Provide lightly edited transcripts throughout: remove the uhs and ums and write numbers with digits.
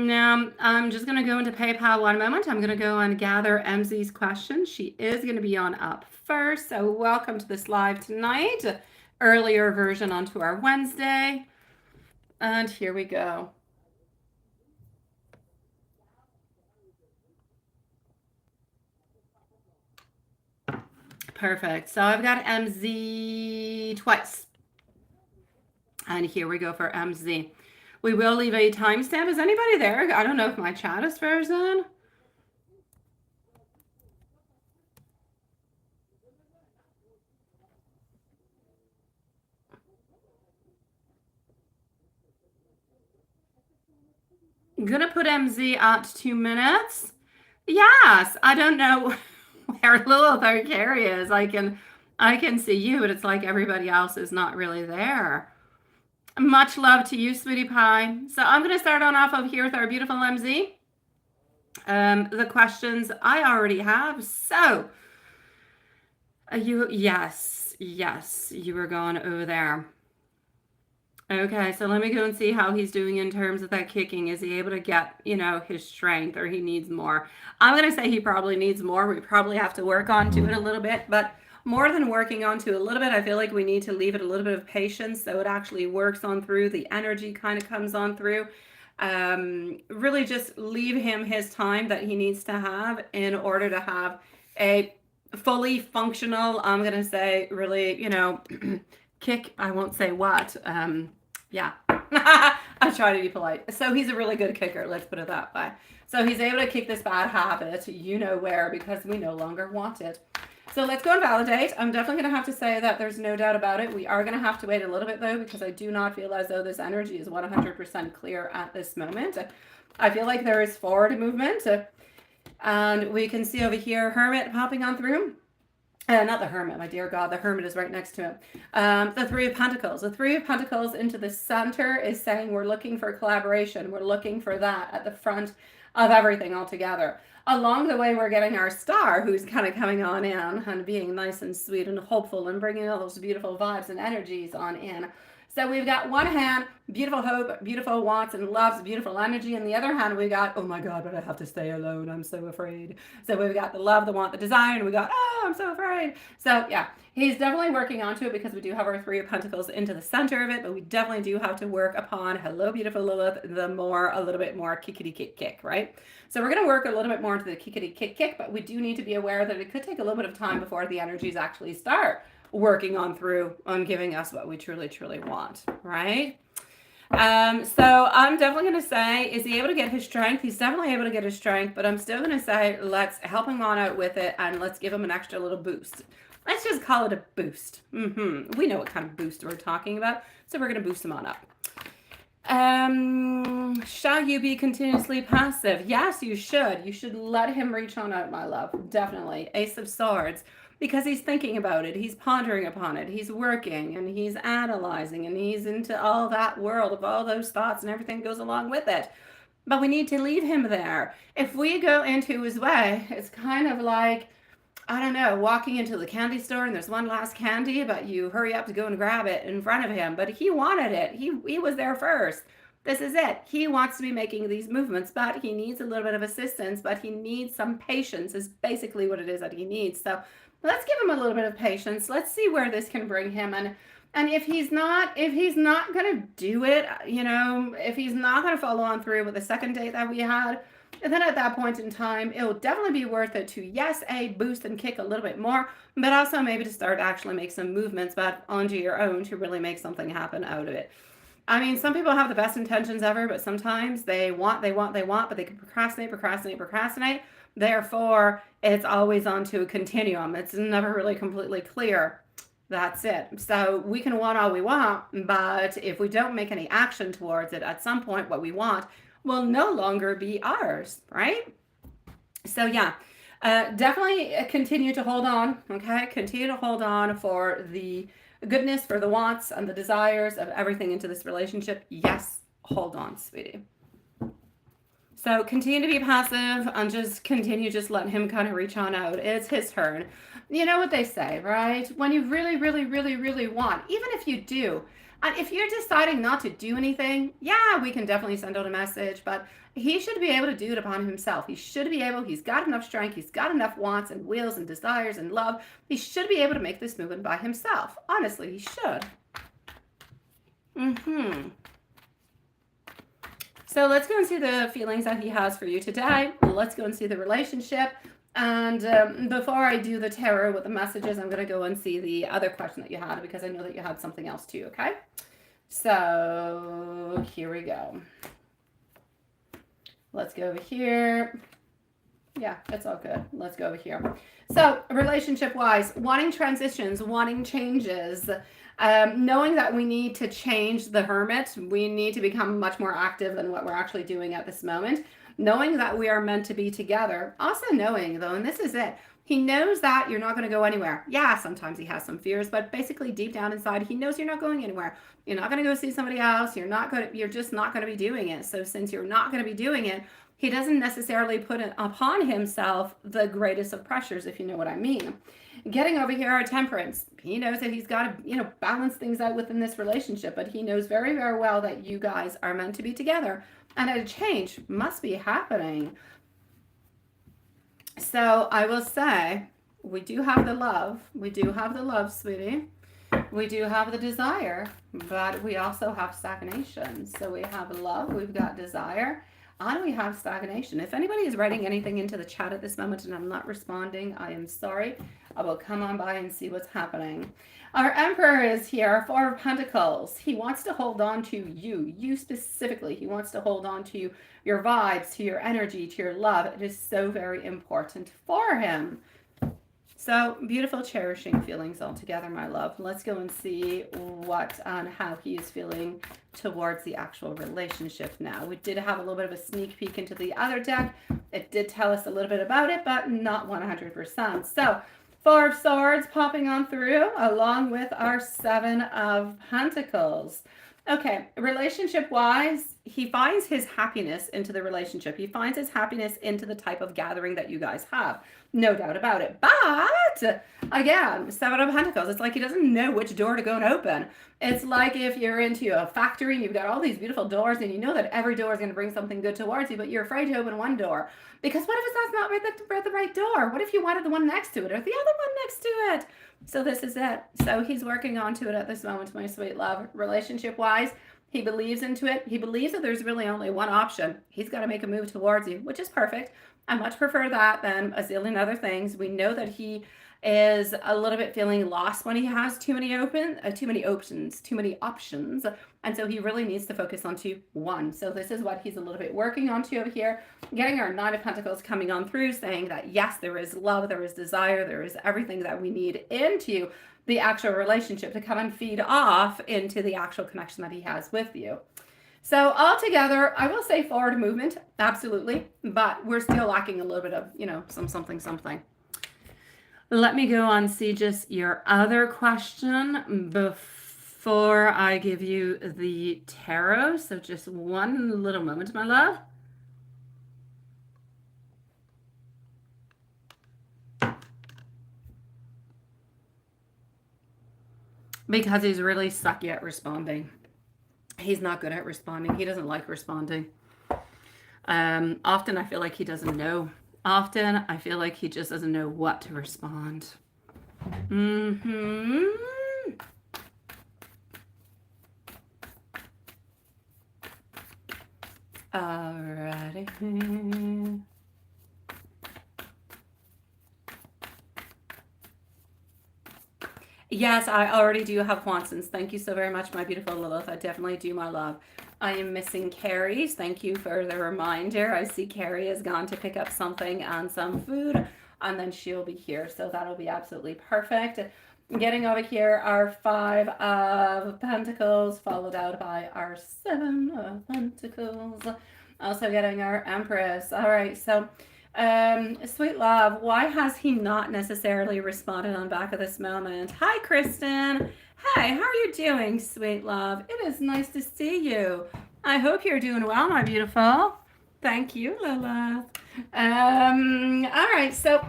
Now, I'm just going to go into PayPal one moment. I'm going to go and gather MZ's questions. She is going to be on up first. So welcome to this live tonight. Earlier version onto our Wednesday. And here we go. Perfect. So I've got MZ twice. And here we go for MZ. We will leave a timestamp. Is anybody there? I don't know if my chat is frozen. I'm gonna put MZ at 2 minutes. Yes, I don't know where little third Carrie is. I can see you, but it's like everybody else is not really there. Much love to you, sweetie pie. So I'm going to start on off of here with our beautiful MZ. The questions I already have. So yes, you were going over there. Okay, so let me go and see how he's doing in terms of that kicking. Is he able to get, his strength, or he needs more? I'm going to say he probably needs more. We probably have to work on to it a little bit, but more than working onto a little bit, I feel like we need to leave it a little bit of patience so it actually works on through. The energy kind of comes on through. Really just leave him his time that he needs to have in order to have a fully functional, I'm going to say, really, kick. I won't say what. Yeah. I try to be polite. So he's a really good kicker. Let's put it that way. So he's able to kick this bad habit, where, because we no longer want it. So let's go and validate. I'm definitely going to have to say that there's no doubt about it. We are going to have to wait a little bit, though, because I do not feel as though this energy is 100% clear at this moment. I feel like there is forward movement. And we can see over here Hermit popping on through. Not the Hermit, my dear God. The Hermit is right next to him. The Three of Pentacles. The Three of Pentacles into the center is saying we're looking for collaboration. We're looking for that at the front of everything altogether. Along the way, we're getting our star, who's kind of coming on in and being nice and sweet and hopeful and bringing all those beautiful vibes and energies on in. So we've got one hand, beautiful hope, beautiful wants and loves, beautiful energy. And the other hand, we got, oh my God, but I have to stay alone. I'm so afraid. So we've got the love, the want, the desire, and we got, oh, I'm so afraid. So yeah, he's definitely working onto it because we do have our Three of Pentacles into the center of it, but we definitely do have to work upon, hello, beautiful Lilith, a little bit more kickity kick, right? So we're going to work a little bit more into the kickity kick, but we do need to be aware that it could take a little bit of time before the energies actually start working on through on giving us what we truly, truly want, right? So I'm definitely going to say, is he able to get his strength? He's definitely able to get his strength, but I'm still going to say, let's help him on out with it and let's give him an extra little boost. Let's just call it a boost. We know what kind of boost we're talking about, so we're going to boost him on up. Shall you be continuously passive? Yes, you should. You should let him reach on out, my love. Definitely. Ace of Swords. Because he's thinking about it, he's pondering upon it, he's working and he's analyzing and he's into all that world of all those thoughts and everything goes along with it. But we need to leave him there. If we go into his way, it's kind of like, I don't know, walking into the candy store and there's one last candy, but you hurry up to go and grab it in front of him. But he wanted it. He was there first. This is it. He wants to be making these movements, but he needs a little bit of assistance, but he needs some patience is basically what it is that he needs. So let's give him a little bit of patience. Let's see where this can bring him. And if he's not going to do it, if he's not going to follow on through with the second date that we had, and then at that point in time, it will definitely be worth it to, yes, boost and kick a little bit more, but also maybe to start to actually make some movements, but onto your own to really make something happen out of it. I mean, some people have the best intentions ever, but sometimes they want, but they can procrastinate. Therefore, it's always onto a continuum. It's never really completely clear. That's it. So we can want all we want, but if we don't make any action towards it, at some point what we want will no longer be ours, right? So yeah, definitely continue to hold on, okay? Continue to hold on for the goodness, for the wants and the desires of everything into this relationship. Yes, hold on, sweetie. So continue to be passive and just continue just letting him kind of reach on out. It's his turn. You know what they say, right? When you really, really, really, really want, even if you do, And if you're deciding not to do anything, yeah, we can definitely send out a message, but he should be able to do it upon himself. He should be able, he's got enough strength, he's got enough wants and wills and desires and love. He should be able to make this movement by himself. Honestly, he should. So let's go and see the feelings that he has for you today. Let's go and see the relationship. And before I do the tarot with the messages, I'm going to go and see the other question that you had, because I know that you had something else too, okay? So here we go. Let's go over here. Yeah, it's all good. Let's go over here. So relationship-wise, wanting transitions, wanting changes, knowing that we need to change the hermit. We need to become much more active than what we're actually doing at this moment. Knowing that we are meant to be together. Also knowing, though, and this is it, he knows that you're not going to go anywhere. Yeah, sometimes he has some fears, but basically deep down inside, he knows you're not going anywhere. You're not going to go see somebody else. You're just not going to be doing it. So since you're not going to be doing it, he doesn't necessarily put it upon himself the greatest of pressures, if you know what I mean. Getting over here our temperance. He knows that he's got to, balance things out within this relationship, but he knows very, very well that you guys are meant to be together, and a change must be happening. So I will say, we do have the love. We do have the love, sweetie. We do have the desire, but we also have stagnation. So we have love, we've got desire, and we have stagnation. If anybody is writing anything into the chat at this moment and I'm not responding, I am sorry. I will come on by and see what's happening. Our Emperor is here, Four of Pentacles. He wants to hold on to you specifically. He wants to hold on to your vibes, to your energy, to your love. It is so very important for him. So beautiful, cherishing feelings all together, my love. Let's go and see what and how he is feeling towards the actual relationship now. We did have a little bit of a sneak peek into the other deck. It did tell us a little bit about it, but not 100%. So Four of Swords popping on through, along with our Seven of Pentacles. Okay, relationship-wise, he finds his happiness into the relationship. He finds his happiness into the type of gathering that you guys have. No doubt about it. But, again, Seven of Pentacles, it's like he doesn't know which door to go and open. It's like if you're into a factory and you've got all these beautiful doors and you know that every door is going to bring something good towards you, but you're afraid to open one door. Because what if that's not the right door? What if you wanted the one next to it or the other one next to it? So this is it. So he's working onto it at this moment, my sweet love. Relationship-wise, he believes into it. He believes that there's really only one option. He's got to make a move towards you, which is perfect. I much prefer that than a zillion other things. We know that he is a little bit feeling lost when he has too many options. And so he really needs to focus onto one. So this is what he's a little bit working onto over here. Getting our Nine of Pentacles coming on through, saying that yes, there is love, there is desire, there is everything that we need into the actual relationship to come and feed off into the actual connection that he has with you. So altogether, I will say forward movement, absolutely, but we're still lacking a little bit of, something. Let me go on see just your other question before I give you the tarot. So just one little moment, my love. Because he's really sucky at responding. He's not good at responding. He doesn't like responding. Often I feel like he doesn't know. Often I feel like he just doesn't know what to respond. Alrighty. Yes, I already do have Hansons. Thank you so very much, my beautiful Lilith. I definitely do, my love. I am missing Carrie's. Thank you for the reminder. I see Carrie has gone to pick up something and some food, and then she'll be here. So that'll be absolutely perfect. Getting over here, our Five of Pentacles, followed out by our Seven of Pentacles. Also getting our Empress. All right, so sweet love, why has he not necessarily responded on back of this moment? Hi, Kristen. Hey, how are you doing, sweet love? It is nice to see you. I hope you're doing well, my beautiful. Thank you, Lilith. All right, so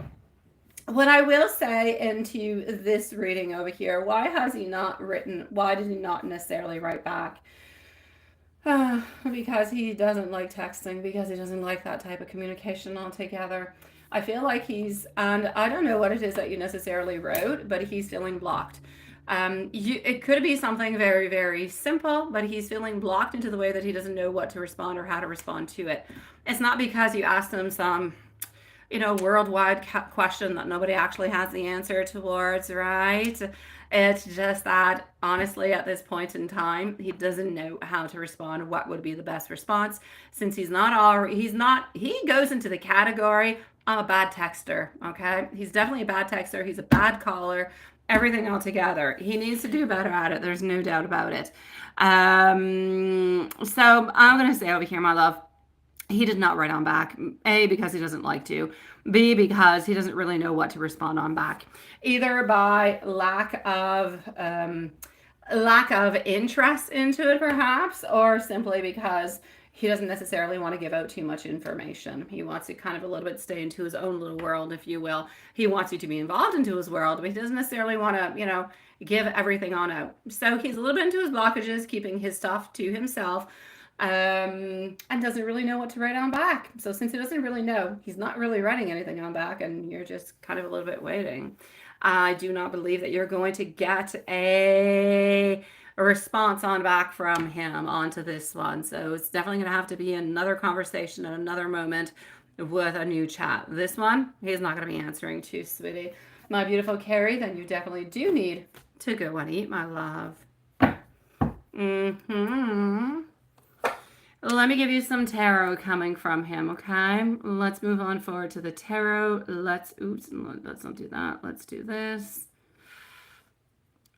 What I will say into this reading over here, why did he not necessarily write back? Because he doesn't like texting, because he doesn't like that type of communication altogether. I feel like and I don't know what it is that you necessarily wrote, but he's feeling blocked. It could be something very, very simple, but he's feeling blocked into the way that he doesn't know what to respond or how to respond to it. It's not because you asked him some worldwide question that nobody actually has the answer towards, right? It's just that, honestly, at this point in time, he doesn't know how to respond, what would be the best response, since he goes into the category, I'm a bad texter, okay? He's definitely a bad texter. He's a bad caller, everything all together. He needs to do better at it. There's no doubt about it. So I'm going to say over here, my love, he did not write on back. A, because he doesn't like to. B, because he doesn't really know what to respond on back. Either by lack of interest into it, perhaps, or simply because he doesn't necessarily want to give out too much information. He wants to kind of a little bit stay into his own little world, if you will. He wants you to be involved into his world, but he doesn't necessarily want to, give everything on out. So he's a little bit into his blockages, keeping his stuff to himself, and doesn't really know what to write on back. So since he doesn't really know, he's not really writing anything on back, and you're just kind of a little bit waiting. I do not believe that you're going to get a response on back from him onto this one. So it's definitely going to have to be another conversation at another moment with a new chat. This one, he's not going to be answering to, sweetie. My beautiful Carrie, then you definitely do need to go and eat, my love. Let me give you some tarot coming from him, okay? Let's move on forward to the tarot. Let's not do that. Let's do this.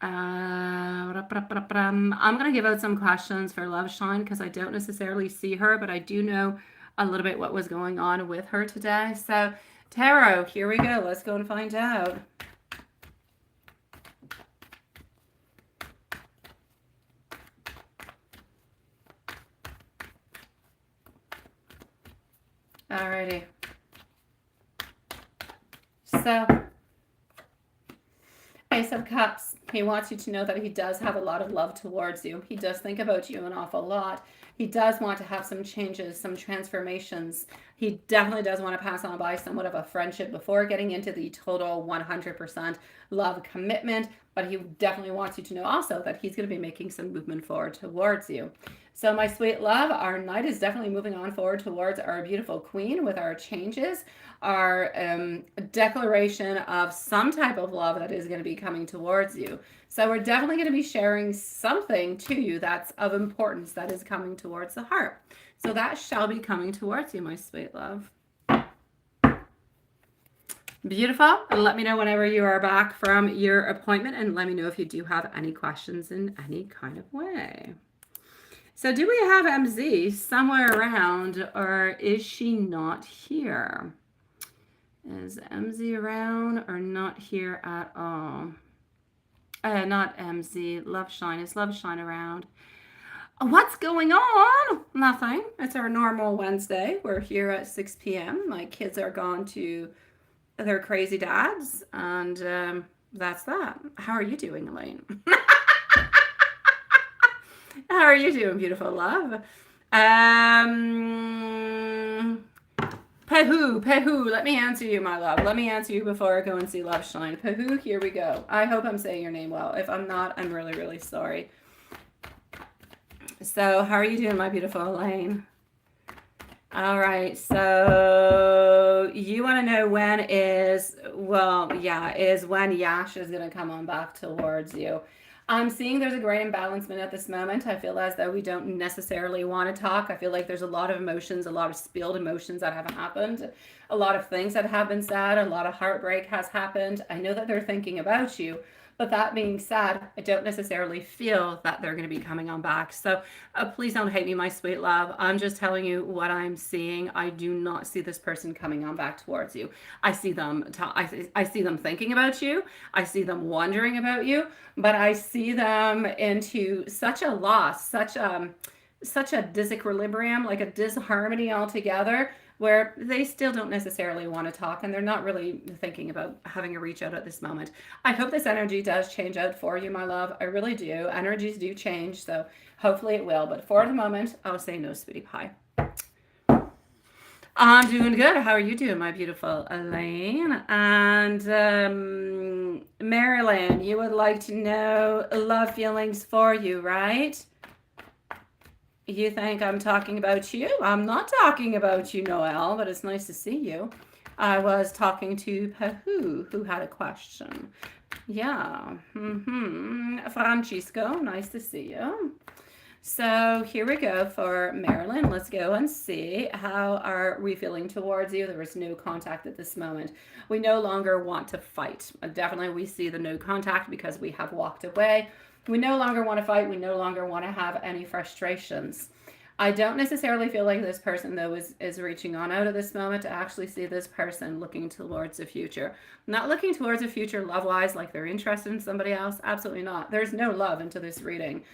I'm going to give out some questions for Love Shine because I don't necessarily see her, but I do know a little bit what was going on with her today. So, tarot, here we go. Let's go and find out. Alrighty. So, Ace of Cups. He wants you to know that he does have a lot of love towards you. He does think about you an awful lot. He does want to have some changes, some transformations. He definitely does want to pass on by somewhat of a friendship before getting into the total 100% love commitment. But he definitely wants you to know also that he's going to be making some movement forward towards you. So my sweet love, our night is definitely moving on forward towards our beautiful queen with our changes, our declaration of some type of love that is going to be coming towards you. So we're definitely going to be sharing something to you that's of importance that is coming towards the heart. So that shall be coming towards you, my sweet love. Beautiful. And let me know whenever you are back from your appointment, and let me know if you do have any questions in any kind of way. So do we have MZ somewhere around, or is she not here? Is MZ around or not here at all? Not MZ. Love Shine. Is Love Shine around? What's going on? Nothing. It's our normal Wednesday. We're here at 6 p.m. My kids are gone to their crazy dads, and that's that. How are you doing, Elaine? How are you doing, beautiful love? Pehu, let me answer you, my love. Let me answer you before I go and see Love Shine. Pehu, here we go. I hope I'm saying your name well. If I'm not, I'm really, really sorry. So, how are you doing, my beautiful Elaine? All right, so you want to know when when Yash is going to come on back towards you. I'm seeing there's a great imbalancement at this moment. I feel as though we don't necessarily want to talk. I feel like there's a lot of emotions, a lot of spilled emotions that have happened, a lot of things that have been said, a lot of heartbreak has happened. I know that they're thinking about you, but that being said, I don't necessarily feel that they're going to be coming on back. So please don't hate me, my sweet love. I'm just telling you what I'm seeing. I do not see this person coming on back towards you. I see them. I see them thinking about you. I see them wondering about you. But I see them into such a loss, such a disequilibrium, like a disharmony altogether, where they still don't necessarily want to talk and they're not really thinking about having a reach out at this moment. I hope this energy does change out for you, my love. I really do. Energies do change, so hopefully it will. But for the moment, I'll say no, sweetie pie. I'm doing good. How are you doing, my beautiful Elaine? And Marilyn, you would like to know love feelings for you, right? You think I'm talking about you? I'm not talking about you, Noelle, but it's nice to see you. I was talking to Pahu, who had a question. Yeah. Francisco, nice to see you. So here we go for Marilyn. Let's go and see, how are we feeling towards you? There is no contact at this moment. We no longer want to fight. Definitely we see the no contact because we have walked away. We no longer want to fight. We no longer want to have any frustrations. I don't necessarily feel like this person, though, is reaching on out at this moment to actually see this person looking towards the future. Not looking towards the future love-wise, like they're interested in somebody else. Absolutely not. There's no love into this reading.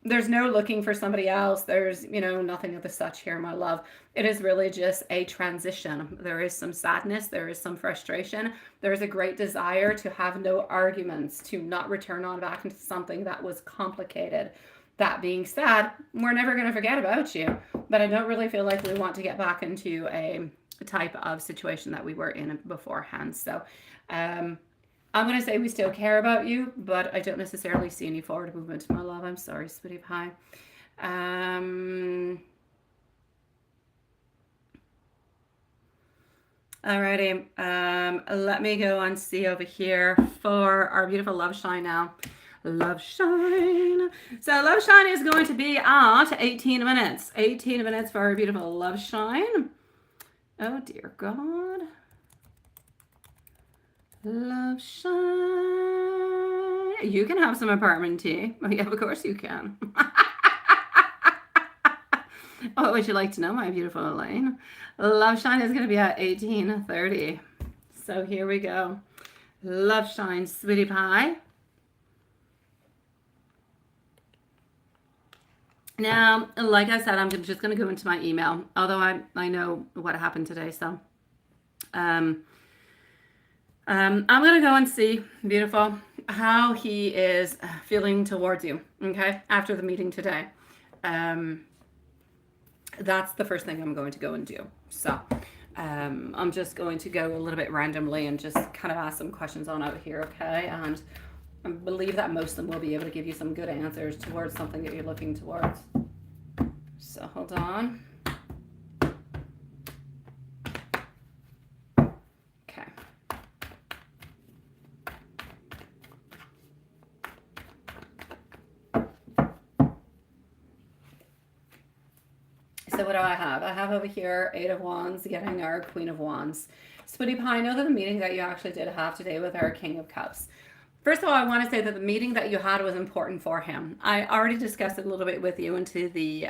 There's no looking for somebody else. There's, nothing of the such here, my love. It is really just a transition. There is some sadness. There is some frustration. There is a great desire to have no arguments, to not return on back into something that was complicated. That being said, we're never going to forget about you, but I don't really feel like we want to get back into a type of situation that we were in beforehand. So, I'm going to say we still care about you, but I don't necessarily see any forward movement, my love. I'm sorry, sweetie pie. Alrighty. Let me go and see over here for our beautiful love shine now. Love shine. So love shine is going to be at 18 minutes. 18 minutes for our beautiful love shine. Oh, dear God. Love shine. You can have some apartment tea. Oh, yeah, of course you can. What would you like to know, my beautiful Elaine? Love shine is going to be at 18:30. So here we go. Love shine, sweetie pie. Now, like I said, I'm just going to go into my email, although I know what happened today. So I'm going to go and see, beautiful, how he is feeling towards you, okay, after the meeting today. That's the first thing I'm going to go and do. So I'm just going to go a little bit randomly and just kind of ask some questions on out here, okay? And I believe that most of them will be able to give you some good answers towards something that you're looking towards. So hold on. Okay. So what do I have? I have over here 8 of Wands getting our Queen of Wands. Sweetie pie, I know that the meeting that you actually did have today with our King of Cups. First of all, I want to say that the meeting that you had was important for him. I already discussed it a little bit with you into the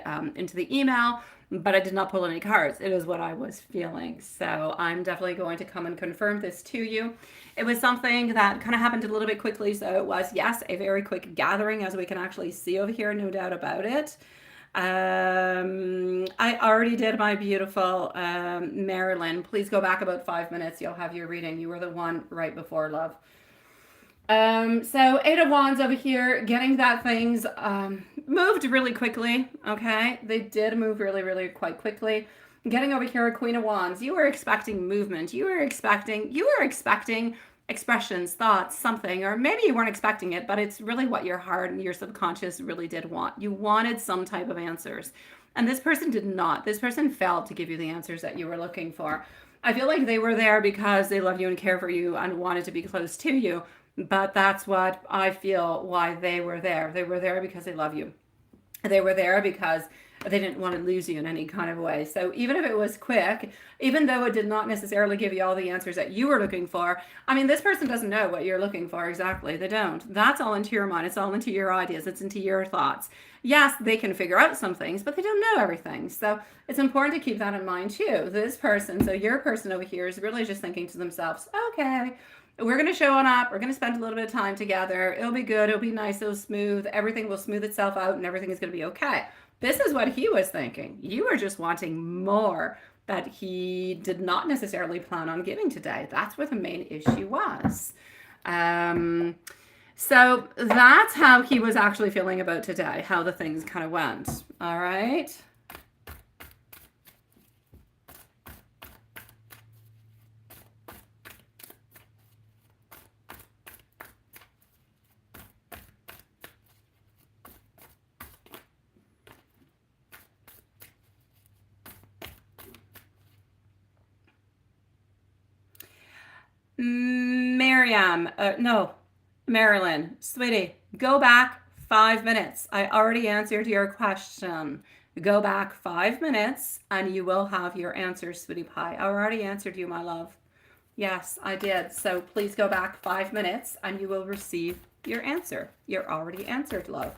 email, but I did not pull any cards. It is what I was feeling. So I'm definitely going to come and confirm this to you. It was something that kind of happened a little bit quickly. So it was, yes, a very quick gathering, as we can actually see over here, no doubt about it. I already did my beautiful Marilyn. Please go back about 5 minutes. You'll have your reading. You were the one right before, love. So 8 of Wands over here, getting that things moved really quickly, okay? They did move really, really quite quickly. Getting over here, Queen of Wands, you were expecting movement. You were expecting expressions, thoughts, something, or maybe you weren't expecting it, but it's really what your heart and your subconscious really did want. You wanted some type of answers. And this person did not. This person failed to give you the answers that you were looking for. I feel like they were there because they love you and care for you and wanted to be close to you. But that's what I feel why they were there. They were there because they love you. They were there because they didn't want to lose you in any kind of way. So even if it was quick, even though it did not necessarily give you all the answers that you were looking for, I mean, this person doesn't know what you're looking for exactly. They don't. That's all into your mind. It's all into your ideas. It's into your thoughts. Yes, they can figure out some things, but they don't know everything. So it's important to keep that in mind too. This person, so your person over here is really just thinking to themselves, okay, we're going to show up. We're going to spend a little bit of time together. It'll be good. It'll be nice. It'll smooth. Everything will smooth itself out and everything is going to be okay. This is what he was thinking. You were just wanting more that he did not necessarily plan on giving today. That's what the main issue was. So that's how he was actually feeling about today, how the things kind of went. All right. Marilyn, sweetie, go back 5 minutes. I already answered your question. Go back 5 minutes and you will have your answer, sweetie pie. I already answered you, my love. Yes, I did. So please go back 5 minutes and you will receive your answer. You're already answered, love.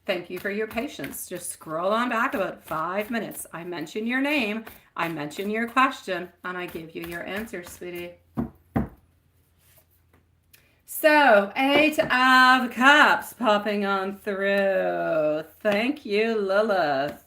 Thank you for your patience. Just scroll on back about 5 minutes. I mention your name, I mention your question, and I give you your answer, sweetie. So, 8 of Cups popping on through. Thank you, Lilith.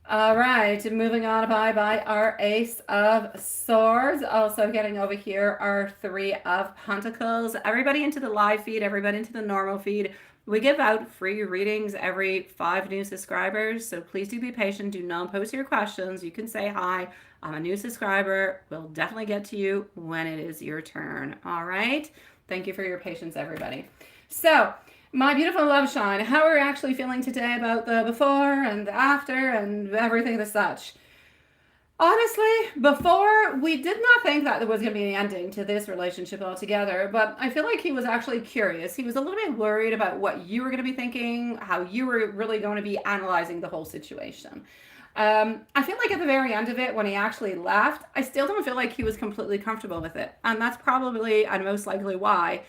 All right, moving on by our Ace of Swords. Also getting over here our 3 of Pentacles. Everybody into the live feed, everybody into the normal feed. We give out free readings every 5 new subscribers, so please do be patient. Do not post your questions. You can say hi. I'm a new subscriber. We'll definitely get to you when it is your turn. All right. Thank you for your patience, everybody. So, my beautiful love shine, how are you actually feeling today about the before and the after and everything as such? Honestly, before, we did not think that there was going to be an ending to this relationship altogether, but I feel like he was actually curious. He was a little bit worried about what you were going to be thinking, how you were really going to be analyzing the whole situation. I feel like at the very end of it, when he actually left, I still don't feel like he was completely comfortable with it. And that's probably and most likely why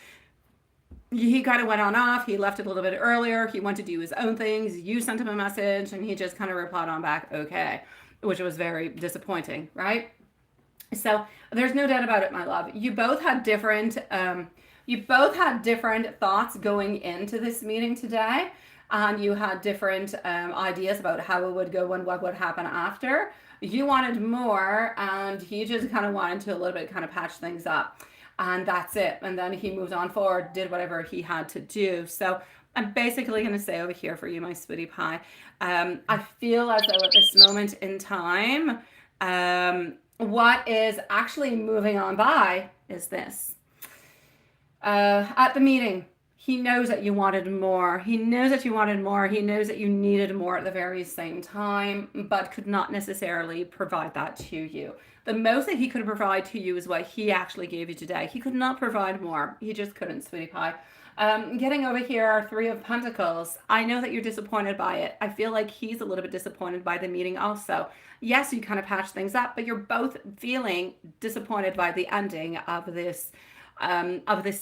he kind of went on off. He left a little bit earlier. He went to do his own things. You sent him a message and he just kind of replied on back, okay, which was very disappointing, right? So there's no doubt about it, my love. You both had different thoughts going into this meeting today. And you had different ideas about how it would go and what would happen after. You wanted more, and he just kind of wanted to a little bit kind of patch things up. And that's it. And then he moved on forward, did whatever he had to do. So I'm basically going to say over here for you, my sweetie pie, I feel as though at this moment in time, what is actually moving on by is this. At the meeting, he knows that you wanted more. He knows that you wanted more. He knows that you needed more at the very same time, but could not necessarily provide that to you. The most that he could provide to you is what he actually gave you today. He could not provide more. He just couldn't, sweetie pie. Getting over here, our 3 of Pentacles. I know that you're disappointed by it. I feel like he's a little bit disappointed by the meeting also. Yes, you kind of patched things up, but you're both feeling disappointed by the ending of this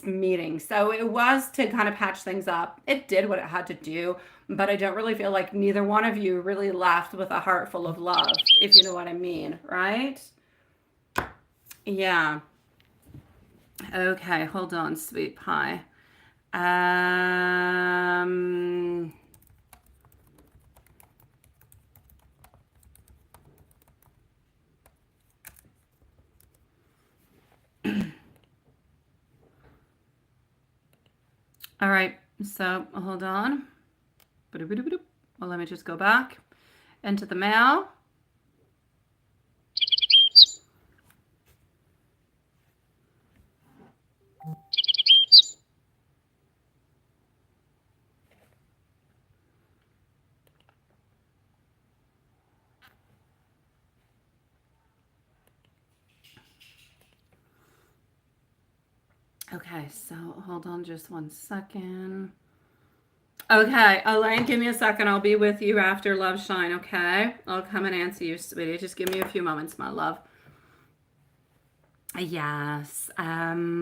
meeting. So it was to kind of patch things up. It did what it had to do, but I don't really feel like neither one of you really left with a heart full of love, if you know what I mean, right? Yeah. Okay, hold on, sweet pie. All right, so hold on. Well, let me just go back into the mail. Okay, so hold on just 1 second. Okay, Elaine, give me a second. I'll be with you after Love Shine, okay? I'll come and answer you, sweetie. Just give me a few moments, my love. Yes. Love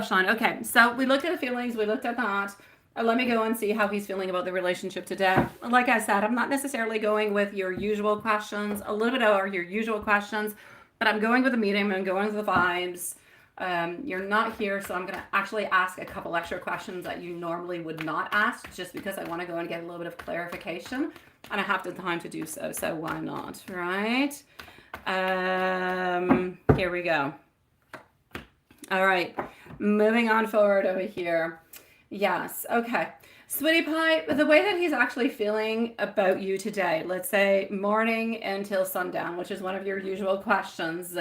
Shine. Okay, so we looked at the feelings. We looked at that. Let me go and see how he's feeling about the relationship today. Like I said, I'm not necessarily going with your usual questions, a little bit of your usual questions, but I'm going with the medium. I'm going with the vibes. You're not here, so I'm going to actually ask a couple extra questions that you normally would not ask, just because I want to go and get a little bit of clarification, and I have the time to do so, so why not, right? Here we go. All right, moving on forward over here. Yes, okay. Sweetie Pie, the way that he's actually feeling about you today, let's say morning until sundown, which is one of your usual questions.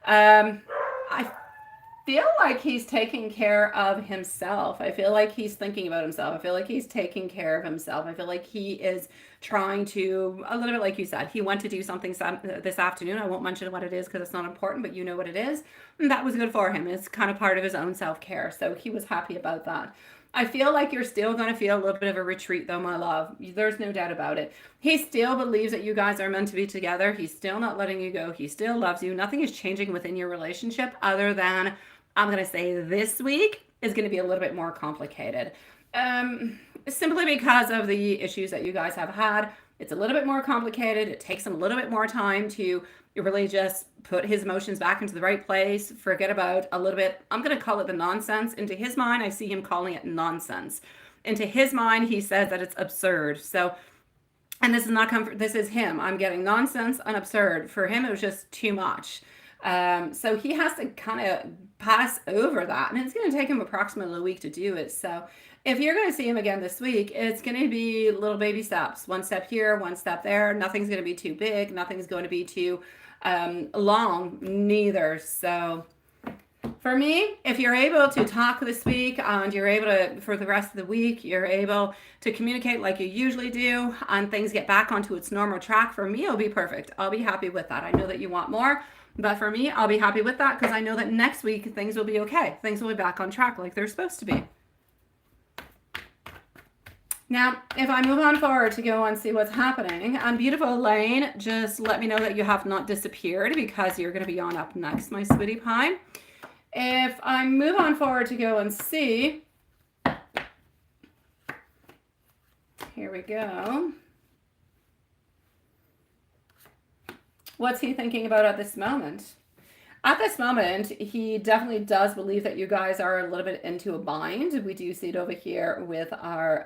I feel like he's taking care of himself. I feel like he's thinking about himself. I feel like he's taking care of himself. I feel like he is trying to, a little bit like you said, he went to do something this afternoon. I won't mention what it is because it's not important, but you know what it is. And that was good for him. It's kind of part of his own self-care. So he was happy about that. I feel like you're still going to feel a little bit of a retreat though, my love. There's no doubt about it. He still believes that you guys are meant to be together. He's still not letting you go. He still loves you. Nothing is changing within your relationship other than, I'm going to say, this week is going to be a little bit more complicated. Simply because of the issues that you guys have had. It's a little bit more complicated. It takes him a little bit more time to really just put his emotions back into the right place. Forget about a little bit, I'm going to call it the nonsense. Into his mind, I see him calling it nonsense. Into his mind, he says that it's absurd. So, and this is not comfort, this is him. I'm getting nonsense and absurd. For him, it was just too much. So he has to kind of pass over that, and it's going to take him approximately a week to do it. So if you're going to see him again this week, it's going to be little baby steps. One step here, one step there. Nothing's going to be too big. Nothing's going to be too long, neither. So for me, if you're able to talk this week and you're able to, for the rest of the week, you're able to communicate like you usually do and things get back onto its normal track, for me, it'll be perfect. I'll be happy with that. I know that you want more, but for me, I'll be happy with that because I know that next week things will be okay. Things will be back on track like they're supposed to be. Now, if I move on forward to go and see what's happening, and beautiful Elaine, just let me know that you have not disappeared because you're going to be on up next, my sweetie pie. If I move on forward to go and see, here we go. What's he thinking about at this moment? At this moment, he definitely does believe that you guys are a little bit into a bind. We do see it over here with our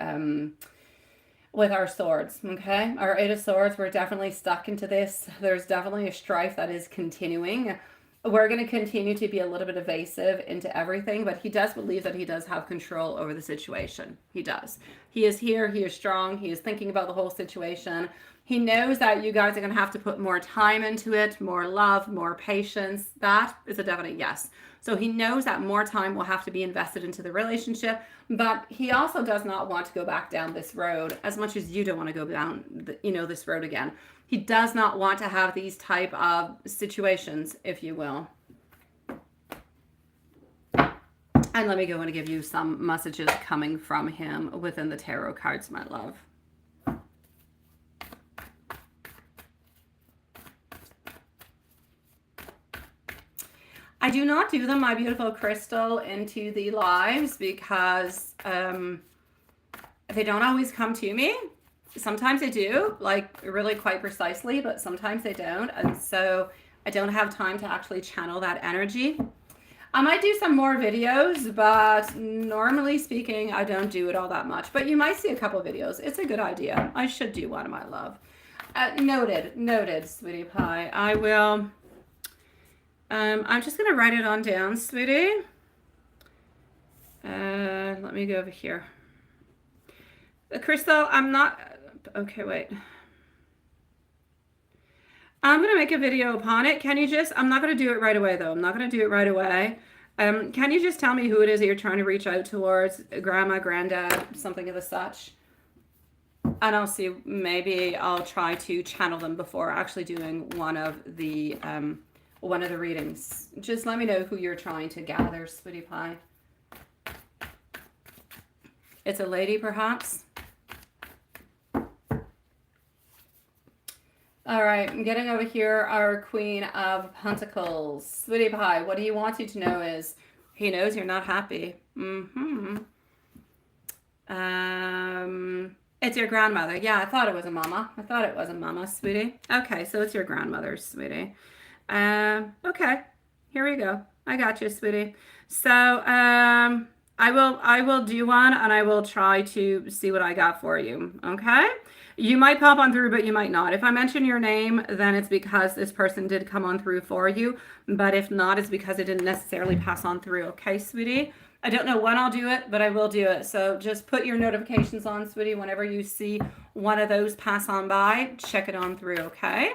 swords, okay? Our Eight of Swords, we're definitely stuck into this. There's definitely a strife that is continuing. We're going to continue to be a little bit evasive into everything, but he does believe that he does have control over the situation. He does. He is here. He is strong. He is thinking about the whole situation. He knows that you guys are going to have to put more time into it, more love, more patience. That is a definite yes. So he knows that more time will have to be invested into the relationship, but he also does not want to go back down this road as much as you don't want to go down, this road again. He does not want to have these type of situations, if you will. And let me go and give you some messages coming from him within the tarot cards, my love. I do not do them, my beautiful crystal, into the lives because they don't always come to me. Sometimes they do, like really quite precisely, but sometimes they don't. And so I don't have time to actually channel that energy. I might do some more videos, but normally speaking, I don't do it all that much. But you might see a couple videos. It's a good idea. I should do one, my love. Noted, sweetie pie. I will. I'm just going to write it on down, sweetie. Let me go over here. Crystal, I'm not... Okay, wait. I'm going to make a video upon it. Can you just... I'm not going to do it right away, though. I'm not going to do it right away. Can you just tell me who it is that you're trying to reach out towards? Grandma, granddad, something of the such? And I'll see. Maybe I'll try to channel them before actually doing one of the readings. Just let me know who you're trying to gather, sweetie pie. It's a lady, perhaps. All right, I'm getting over here our Queen of Pentacles. Sweetie pie, what he wants you to know is he knows you're not happy. It's your grandmother. Yeah, I thought it was a mama. I thought it was a mama, sweetie. Okay, so it's your grandmother, sweetie. Okay, here we go. I got you, sweetie. So, I will do one and I will try to see what I got for you. Okay? You might pop on through, but you might not. If I mention your name, then it's because this person did come on through for you. But if not, it's because it didn't necessarily pass on through. Okay, sweetie? I don't know when I'll do it, but I will do it. So just put your notifications on, sweetie. Whenever you see one of those pass on by, check it on through, okay?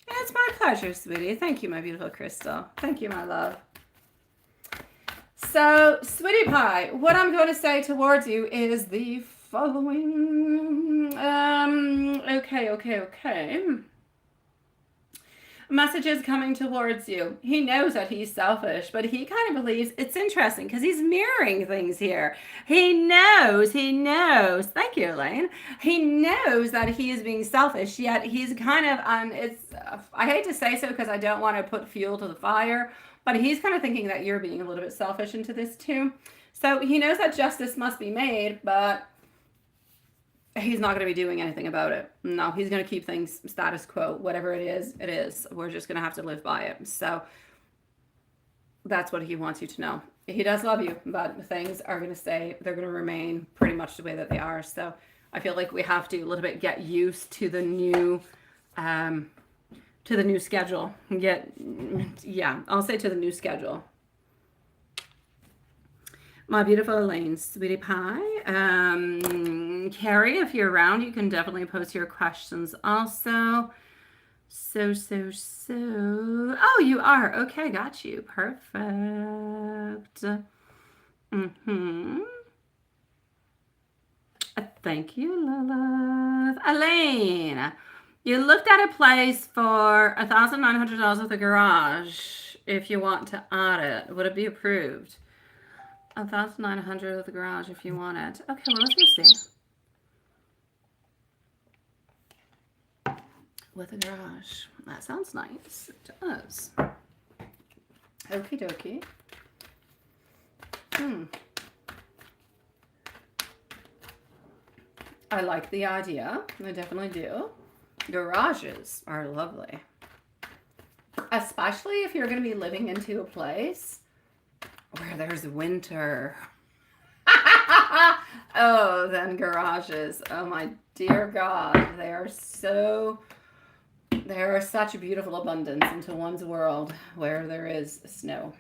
It's my pleasure, sweetie. Thank you, my beautiful crystal. Thank you, my love. So, sweetie pie, what I'm going to say towards you is the following. Okay. Messages coming towards you. He knows that he's selfish, but he kind of believes it's interesting because he's mirroring things here. He knows. Thank you, Elaine. He knows that he is being selfish, yet he's kind of I hate to say so because I don't want to put fuel to the fire, but he's kind of thinking that you're being a little bit selfish into this too. So he knows that justice must be made, but he's not going to be doing anything about it. No, he's going to keep things status quo. Whatever it is, it is. We're just going to have to live by it. So that's what he wants you to know. He does love you, but things are going to they're going to remain pretty much the way that they are. So I feel like we have to a little bit get used to the new schedule. I'll say to the new schedule. My beautiful Elaine, sweetie pie. Carrie, if you're around, you can definitely post your questions also. So. Oh, you are. Okay, got you. Perfect. Thank you, Lilith. Elaine, you looked at a place for $1,900 at the garage. If you want to add it, would it be approved? $1,900 at the garage if you want it. Okay, well, let's just see. With a garage. That sounds nice. It does. Okie dokie. I like the idea. I definitely do. Garages are lovely. Especially if you're going to be living into a place where there's winter. Oh, then garages. Oh my dear God. They are such a beautiful abundance into one's world where there is snow.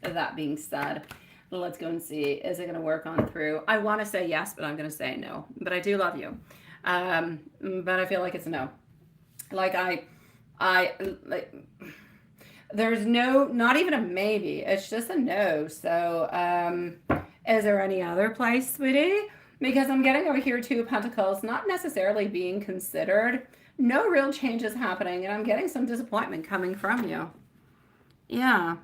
That being said, let's go and see. Is it going to work on through? I want to say yes, but I'm going to say no. But I do love you. But I feel like it's a no. Like there's not even a maybe. It's just a no. So, is there any other place, sweetie? Because I'm getting over here 2 of Pentacles, not necessarily being considered. No real changes happening, and I'm getting some disappointment coming from you. Yeah.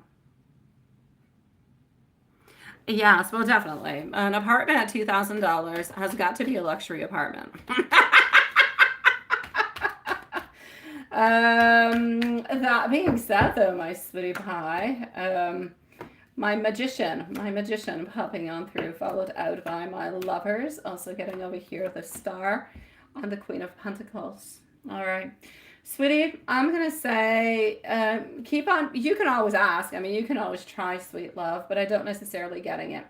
Yes, well, definitely. An apartment at $2,000 has got to be a luxury apartment. That being said, though, my sweetie pie, my magician popping on through, followed out by my lovers, also getting over here the Star and the Queen of Pentacles. All right, sweetie, I'm gonna say keep on. You can always ask. I mean, you can always try, sweet love, but I don't necessarily getting it.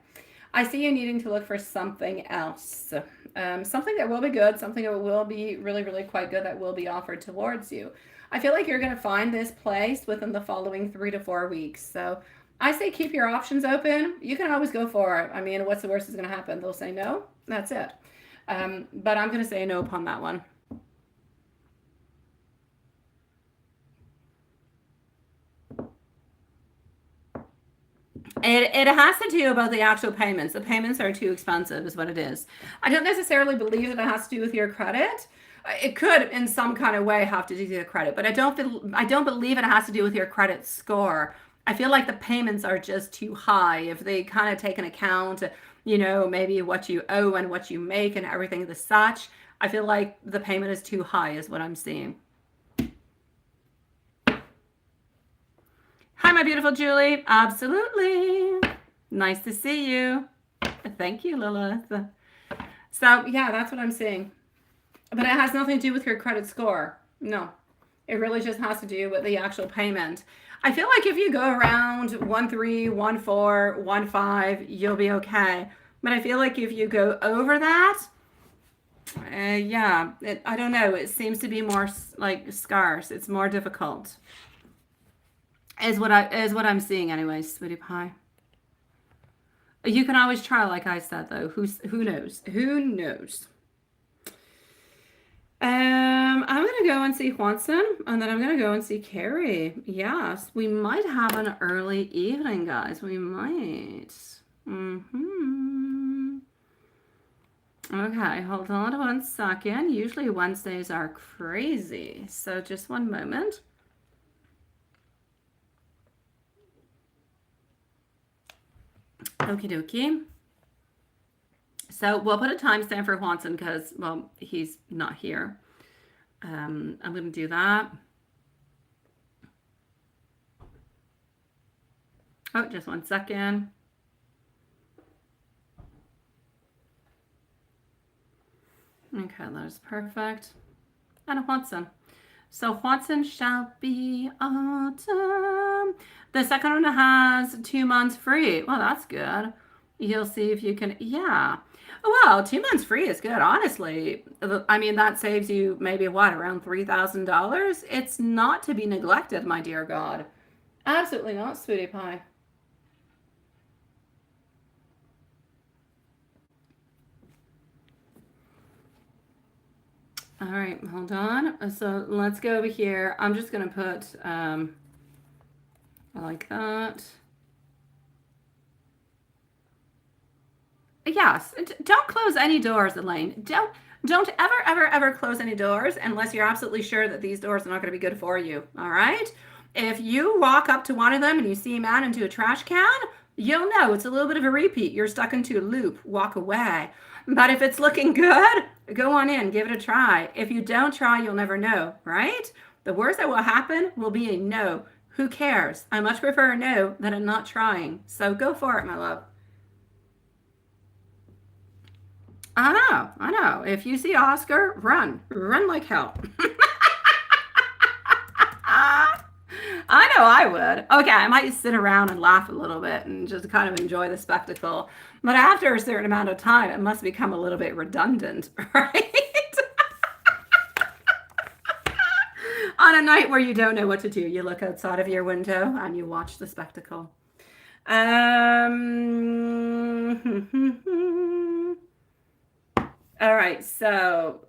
I see you needing to look for something else. Something that will be good, something that will be really, really quite good that will be offered towards you. I feel like you're going to find this place within the following 3 to 4 weeks. So I say keep your options open. You can always go for it. I mean, what's the worst that's going to happen? They'll say no. That's it. But I'm going to say no upon that one. It has to do about the actual payments. The payments are too expensive is what it is. I don't necessarily believe that it has to do with your credit. It could in some kind of way have to do with your credit, but I don't believe it has to do with your credit score. I feel like the payments are just too high. If they kind of take an account, maybe what you owe and what you make and everything the such, I feel like the payment is too high is what I'm seeing. Hi, my beautiful Julie. Absolutely. Nice to see you. Thank you, Lilith. So, yeah, that's what I'm seeing. But it has nothing to do with your credit score. No. It really just has to do with the actual payment. I feel like if you go around 1-3, 1-4, 1-5, you'll be okay. But I feel like if you go over that, yeah, I don't know. It seems to be more like scarce. It's more difficult. Is what I'm seeing anyway, sweetie pie. You can always try, like I said though. Who knows? Who knows? I'm gonna go and see Hanson, and then I'm gonna go and see Carrie. Yes, we might have an early evening, guys. We might. Okay, hold on 1 second. Usually Wednesdays are crazy, so just one moment. Okie dokie. So we'll put a timestamp for Hanson because, well, he's not here. I'm going to do that. Oh, just 1 second. Okay, that is perfect. And Hanson. So Hanson shall be autumn. The second one has 2 months free. Well, that's good. You'll see if you can, yeah. Well, 2 months free is good, honestly. I mean, that saves you maybe what, around $3,000? It's not to be neglected, my dear God. Absolutely not, sweetie pie. All right, hold on. So let's go over here. I'm just going to put, like that. Yes, don't close any doors, Elaine. Don't ever close any doors unless you're absolutely sure that these doors are not going to be good for you. All right? If you walk up to one of them and you see a man into a trash can, you'll know it's a little bit of a repeat. You're stuck into a loop. Walk away. But if it's looking good, go on in, give it a try. If you don't try, you'll never know, right? The worst that will happen will be a no. Who cares? I much prefer a no than a not trying. So go for it, my love. I know. If you see Oscar, run like hell. I know I would. Okay, I might sit around and laugh a little bit and just kind of enjoy the spectacle. But after a certain amount of time, it must become a little bit redundant, right? On a night where you don't know what to do, you look outside of your window and you watch the spectacle. All right, so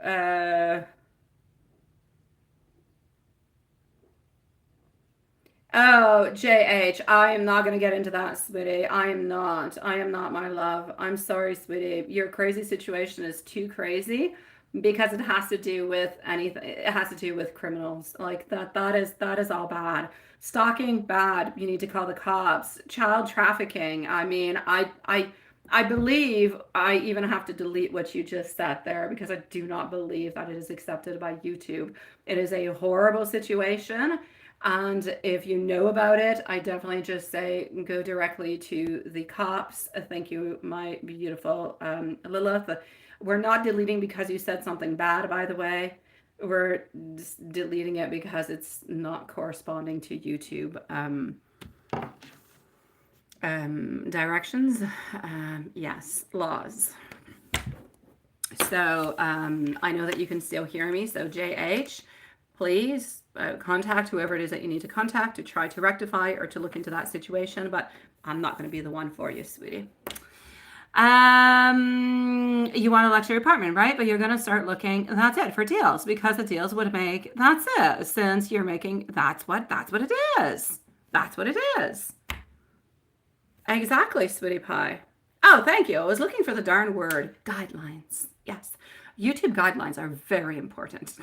oh, JH, I am not going to get into that, sweetie. I am not. I am not, my love. I'm sorry, sweetie. Your crazy situation is too crazy because it has to do with anything. It has to do with criminals. Like that is all bad. Stalking, bad. You need to call the cops. Child trafficking. I mean, I believe I even have to delete what you just said there because I do not believe that it is accepted by YouTube. It is a horrible situation. And if you know about it, I definitely just say go directly to the cops. Thank you, my beautiful Lilith. We're not deleting because you said something bad, by the way. We're just deleting it because it's not corresponding to YouTube directions. Yes, laws. So I know that you can still hear me. So JH, please contact whoever it is that you need to contact to try to rectify or to look into that situation. But I'm not going to be the one for you, sweetie. You want a luxury apartment, right? But you're going to start looking, that's it, for deals because the deals would make, that's it. Since you're making, that's what it is. That's what it is. Exactly, sweetie pie. Oh, thank you. I was looking for the darn word. Guidelines. Yes. YouTube guidelines are very important.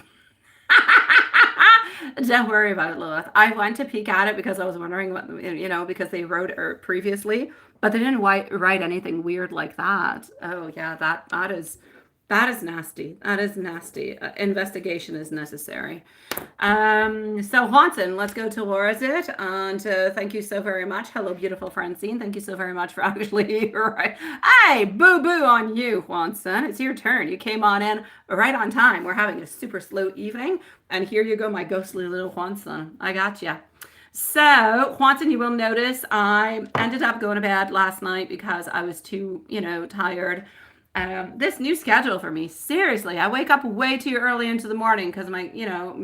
Don't worry about it, Lilith. I went to peek at it because I was wondering what, because they wrote it previously, but they didn't write anything weird like that. Oh, yeah, that That is nasty. That is nasty. Investigation is necessary. So Hanson, let's go towards it. And thank you so very much. Hello, beautiful Francine. Thank you so very much for actually, right. Hey, boo-boo on you, Hanson. It's your turn. You came on in right on time. We're having a super slow evening. And here you go, my ghostly little Hanson. I got you. So, Hanson, you will notice I ended up going to bed last night because I was too, tired. This new schedule for me, seriously, I wake up way too early into the morning because my,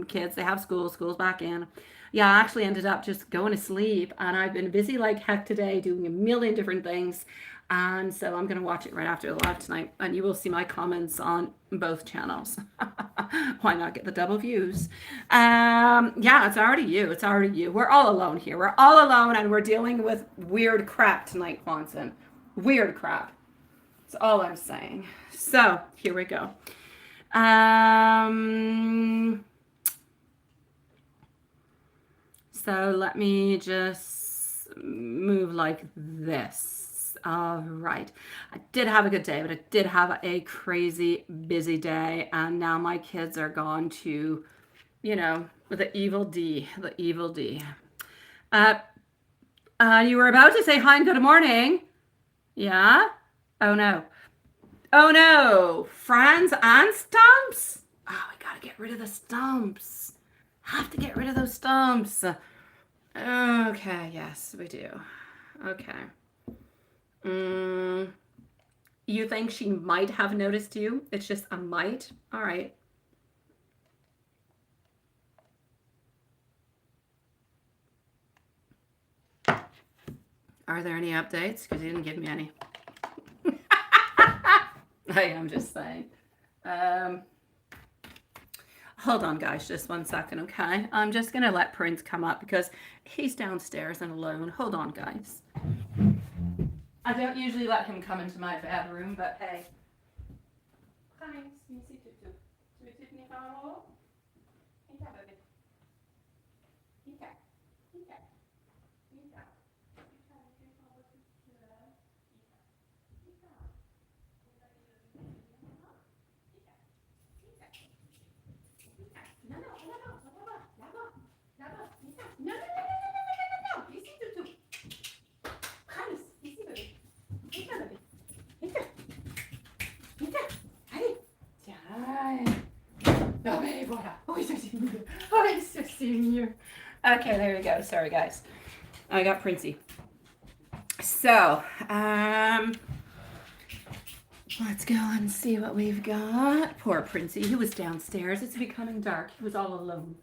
kids, they have school's back in. Yeah, I actually ended up just going to sleep, and I've been busy like heck today doing a million different things. And so I'm going to watch it right after the live tonight, and you will see my comments on both channels. Why not get the double views? Yeah, it's already you. It's already you. We're all alone here. We're all alone, and we're dealing with weird crap tonight, Hanson. Weird crap. That's all I'm saying. So here we go. So let me just move like this. All right. I did have a good day, but I did have a crazy busy day. And now my kids are gone to, the evil D, the evil D. You were about to say hi and good morning. Yeah? Oh no. Oh no. Friends and stumps? Oh, we gotta get rid of the stumps. Have to get rid of those stumps. Okay, yes, we do. Okay. You think she might have noticed you? It's just a might? All right. Are there any updates? Because you didn't give me any. I am just saying. Hold on, guys, just 1 second, okay? I'm just going to let Prince come up because he's downstairs and alone. Hold on, guys. I don't usually let him come into my bedroom, but hey. Okay, there we go. Sorry, guys. I got Princey. So, let's go and see what we've got. Poor Princey. He was downstairs. It's becoming dark. He was all alone.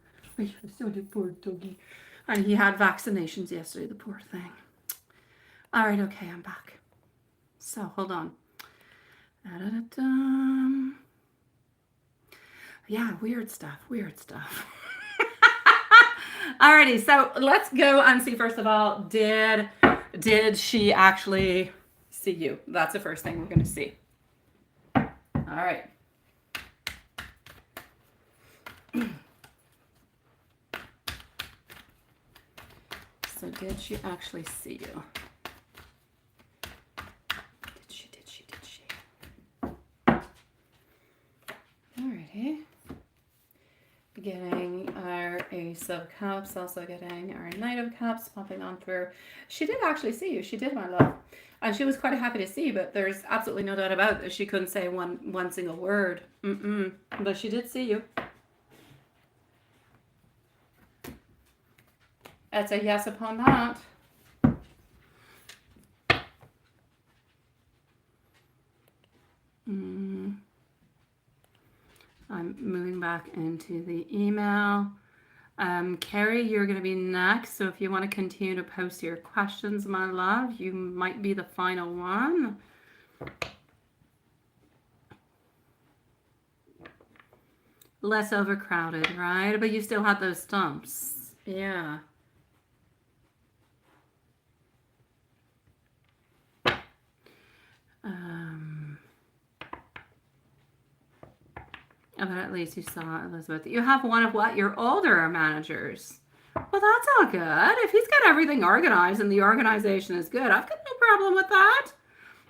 So the poor doggy. And he had vaccinations yesterday, the poor thing. All right, okay, I'm back. So, hold on. Yeah, weird stuff. Alrighty, so let's go and see, first of all, did she actually see you? That's the first thing we're going to see. All right. So did she actually see you? Did she? Alrighty. Getting our Ace of Cups, also getting our Knight of Cups, popping on through. She did actually see you. She did, my love. And she was quite happy to see you, but there's absolutely no doubt about it that she couldn't say one single word. But she did see you. That's a yes upon that. I'm moving back into the email. Carrie, you're going to be next. So if you want to continue to post your questions, my love, you might be the final one. Less overcrowded, right? But you still had those stumps. Yeah. But at least you saw Elizabeth. You have one of what? Your older managers. Well, that's all good. If he's got everything organized and the organization is good, I've got no problem with that.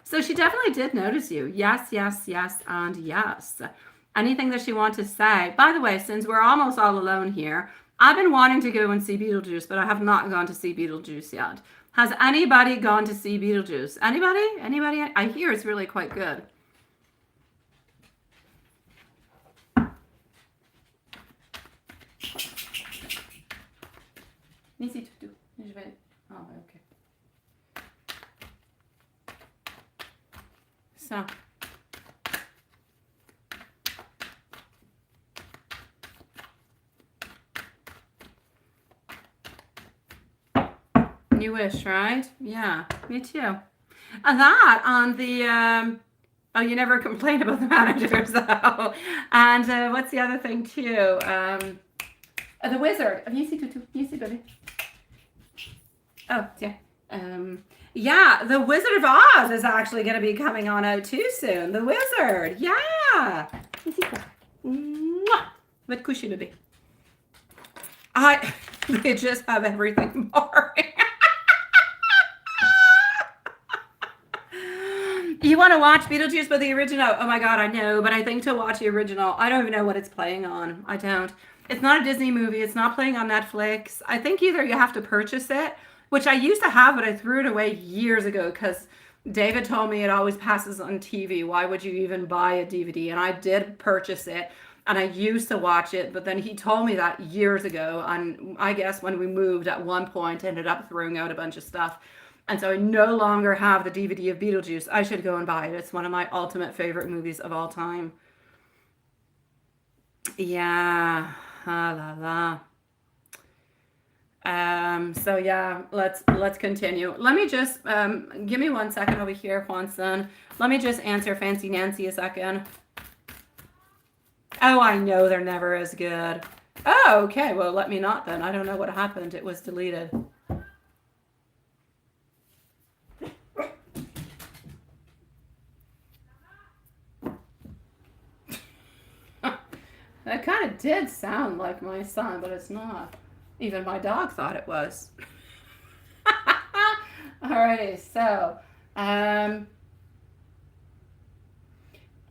So she definitely did notice you. Yes, yes, yes, and yes. Anything that she wants to say. By the way, since we're almost all alone here, I've been wanting to go and see Beetlejuice, but I have not gone to see Beetlejuice yet. Has anybody gone to see Beetlejuice? Anybody? Anybody? I hear it's really quite good. Nisi tutu. Je vais. Oh, okay. So. You wish, right? Yeah, me too. And that on the oh, you never complain about the managers though. And what's the other thing too? The wizard. You see, tutu. You see, baby. Oh, yeah. Yeah, the Wizard of Oz is actually going to be coming on out too soon. The Wizard. Yeah. You see, mwah. With cushy, baby. They just have everything boring. You want to watch Beetlejuice, but the original? Oh my God, I know, but I think to watch the original, I don't even know what it's playing on. I don't. It's not a Disney movie. It's not playing on Netflix. I think either you have to purchase it, which I used to have, but I threw it away years ago because David told me it always passes on TV. Why would you even buy a DVD? And I did purchase it, and I used to watch it, but then he told me that years ago, and I guess when we moved at one point, ended up throwing out a bunch of stuff. And so I no longer have the DVD of Beetlejuice. I should go and buy it. It's one of my ultimate favorite movies of all time. Yeah. Ah, la, la. So yeah, let's continue. Let me just give me 1 second over here, Hanson. Let me just answer Fancy Nancy a second. Oh, I know they're never as good. Oh, okay. Well, let me not then. I don't know what happened. It was deleted. That kind of did sound like my son, but it's not. Even my dog thought it was. Alrighty, so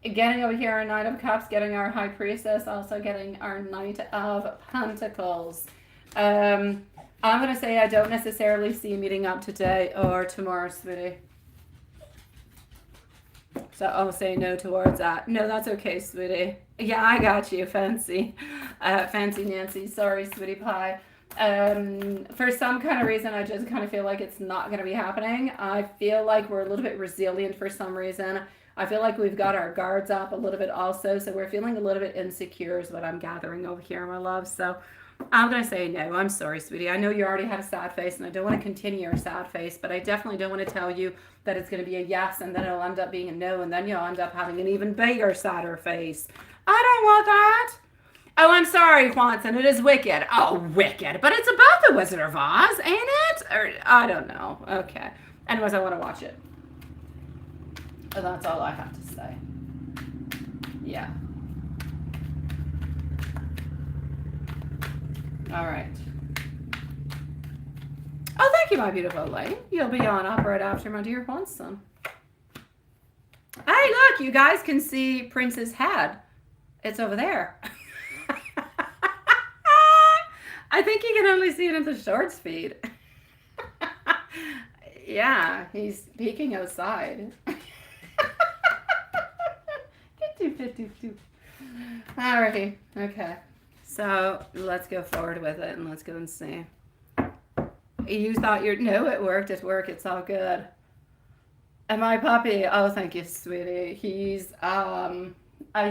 getting over here our Knight of Cups, getting our High Priestess, also getting our Knight of Pentacles. I'm going to say I don't necessarily see meeting up today or tomorrow, sweetie. So I'll say no towards that. No, that's okay, sweetie. Yeah, I got you, Fancy. Fancy Nancy. Sorry, sweetie pie. For some kind of reason, I just kind of feel like it's not going to be happening. I feel like we're a little bit resilient for some reason. I feel like we've got our guards up a little bit also. So we're feeling a little bit insecure is what I'm gathering over here, my love. So I'm going to say no. I'm sorry, sweetie. I know you already have a sad face, and I don't want to continue your sad face, but I definitely don't want to tell you that it's going to be a yes, and then it'll end up being a no, and then you'll end up having an even bigger, sadder face. I don't want that. Oh, I'm sorry, Hanson. It is Wicked. Oh, Wicked. But it's about the Wizard of Oz, ain't it? Or I don't know. Okay. Anyways, I want to watch it. And that's all I have to say. Yeah. All right. Oh, thank you, my beautiful Elaine. You'll be on up right after my dear Hanson. Hey, look, you guys can see Prince's head. It's over there. I think you can only see it in the shorts feed. Yeah, he's peeking outside. Alrighty, okay. So let's go forward with it and let's go and see. You thought no, it worked. It's all good. And my puppy, oh, thank you, sweetie. He's a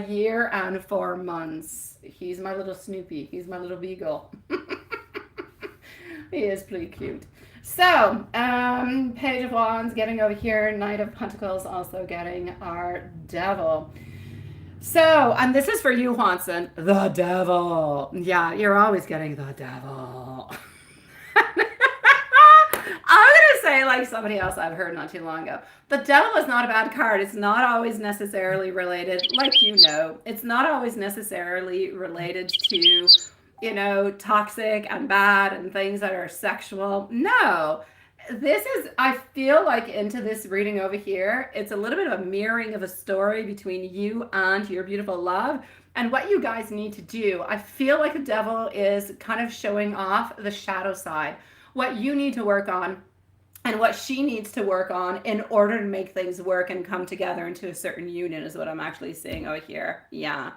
year and 4 months. He's my little Snoopy. He's my little beagle. He is pretty cute. So, Page of Wands getting over here. Knight of Pentacles also getting our Devil. So, and this is for you, Hanson. The Devil. Yeah, you're always getting the Devil. I'm going to say like somebody else I've heard not too long ago. The Devil is not a bad card. It's not always necessarily related, like you know, it's not always necessarily related to, you know, toxic and bad and things that are sexual. No, This is, I feel like into this reading over here, it's a little bit of a mirroring of a story between you and your beautiful love and what you guys need to do. I feel like the devil is kind of showing off the shadow side, what you need to work on and what she needs to work on in order to make things work and come together into a certain union is what I'm actually seeing over here. Yeah.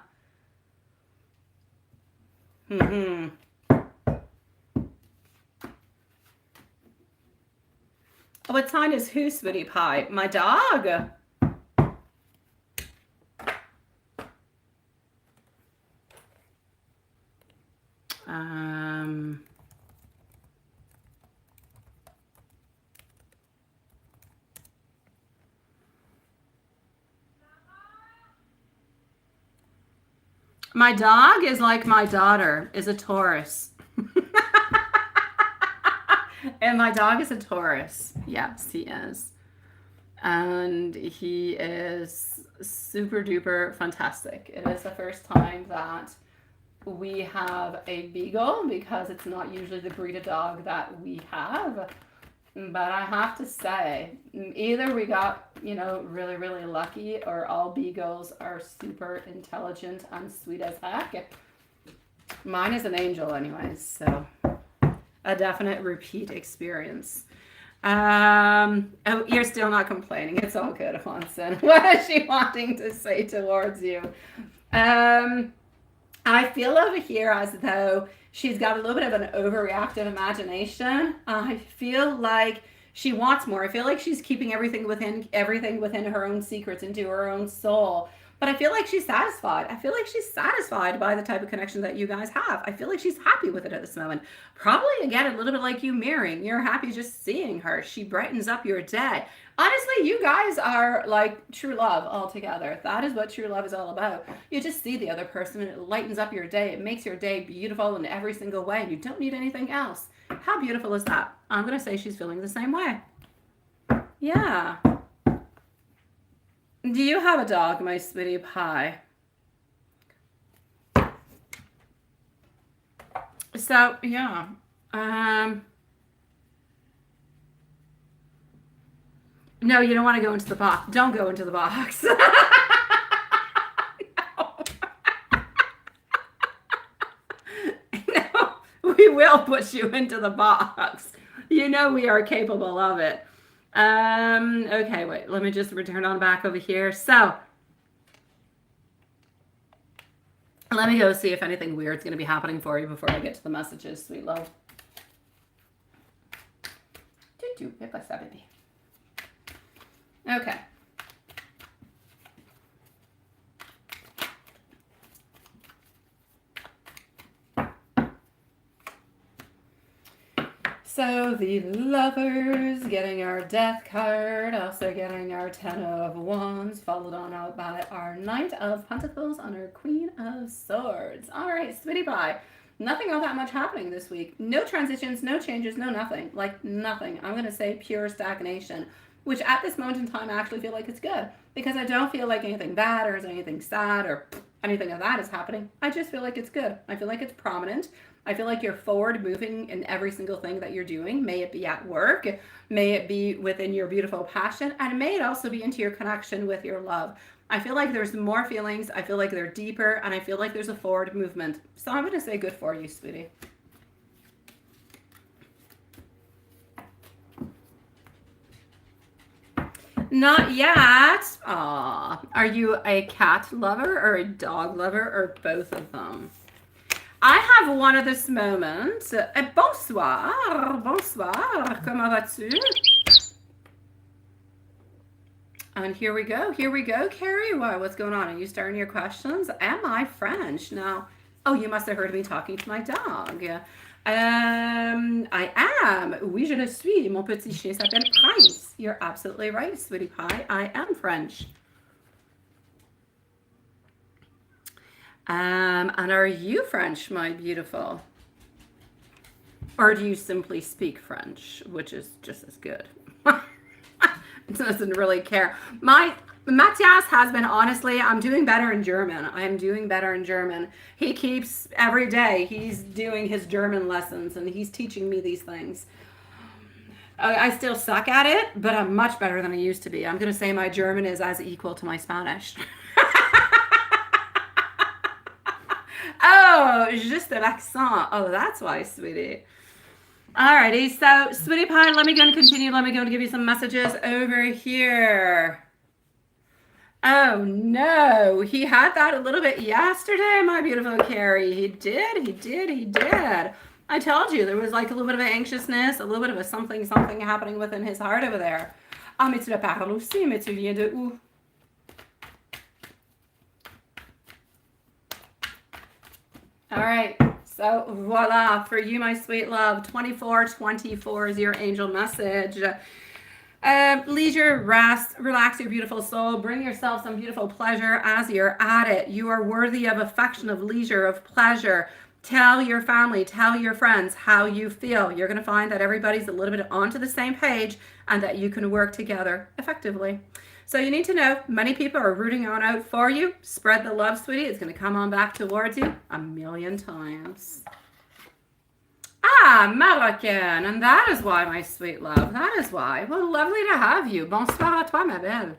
Mm-hmm. What sign is who, sweetie pie? My dog. My dog is like my daughter, is a Taurus. And my dog is a Taurus. Yes, he is. And he is super duper fantastic. It is the first time that we have a beagle because it's not usually the breed of dog that we have. But I have to say, either we got, really, really lucky, or all beagles are super intelligent and sweet as heck. Mine is an angel anyways, so a definite repeat experience. Oh, you're still not complaining. It's all good, Hanson. What is she wanting to say towards you? I feel over here as though she's got a little bit of an overreactive imagination. I feel like she wants more. I feel like she's keeping everything within her own secrets, into her own soul. But I feel like she's satisfied. I feel like she's satisfied by the type of connection that you guys have. I feel like she's happy with it at this moment. Probably, again, a little bit like you mirroring. You're happy just seeing her. She brightens up your day. Honestly, you guys are like true love altogether. That is what true love is all about. You just see the other person and it lightens up your day. It makes your day beautiful in every single way. And you don't need anything else. How beautiful is that? I'm going to say she's feeling the same way. Yeah. Do you have a dog, my sweetie pie? So, yeah. No, you don't want to go into the box. Don't go into the box. No. No, we will put you into the box. You know we are capable of it. Okay, wait, let me just return on back over here. So, let me go see if anything weird's going to be happening for you before I get to the messages, sweet love. Okay. So the Lovers getting our Death card, also getting our Ten of Wands, followed on out by our Knight of Pentacles and our Queen of Swords. All right, sweetie pie. Nothing all that much happening this week. No transitions, no changes, no nothing. Like nothing. I'm going to say pure stagnation, which at this moment in time I actually feel like it's good because I don't feel like anything bad or anything sad or anything of that is happening. I just feel like it's good. I feel like it's prominent. I feel like you're forward moving in every single thing that you're doing. May it be at work, may it be within your beautiful passion, and may it also be into your connection with your love. I feel like there's more feelings. I feel like they're deeper, and I feel like there's a forward movement. So I'm going to say good for you, sweetie. Not yet. Aw. Are you a cat lover or a dog lover or both of them? I have one of this moment. Bonsoir. Bonsoir. Comment vas-tu? And here we go. Here we go, Carrie. What's going on? Are you starting your questions? Am I French? Now, oh, you must have heard me talking to my dog. I am. Oui, je le suis. Mon petit chien s'appelle Prince. You're absolutely right, sweetie pie. I am French. And are you French, my beautiful? Or do you simply speak French, which is just as good? Doesn't really care. Matthias has been, honestly, I'm doing better in German. I am doing better in German. He keeps, every day, he's doing his German lessons, and he's teaching me these things. I still suck at it, but I'm much better than I used to be. I'm going to say my German is as equal to my Spanish. Oh, just an accent. Oh, that's why, sweetie. Alrighty, so sweetie pie, let me go and continue. Let me go and give you some messages over here. Oh no, he had that a little bit yesterday, my beautiful Carrie. He did, he did, he did. I told you there was like a little bit of anxiousness, a little bit of a something happening within his heart over there. Ah, mais tu le parles aussi, mais tu viens de où? All right, so voila, for you, my sweet love, 2424 is your angel message. Leisure, rest, relax your beautiful soul. Bring yourself some beautiful pleasure as you're at it. You are worthy of affection, of leisure, of pleasure. Tell your family, tell your friends how you feel. You're going to find that everybody's a little bit onto the same page and that you can work together effectively. So you need to know many people are rooting on out for you. Spread the love, sweetie. It's going to come on back towards you a million times. Ah, Marilyn, and that is why, my sweet love. That is why. Well, lovely to have you. Bonsoir à toi, ma belle.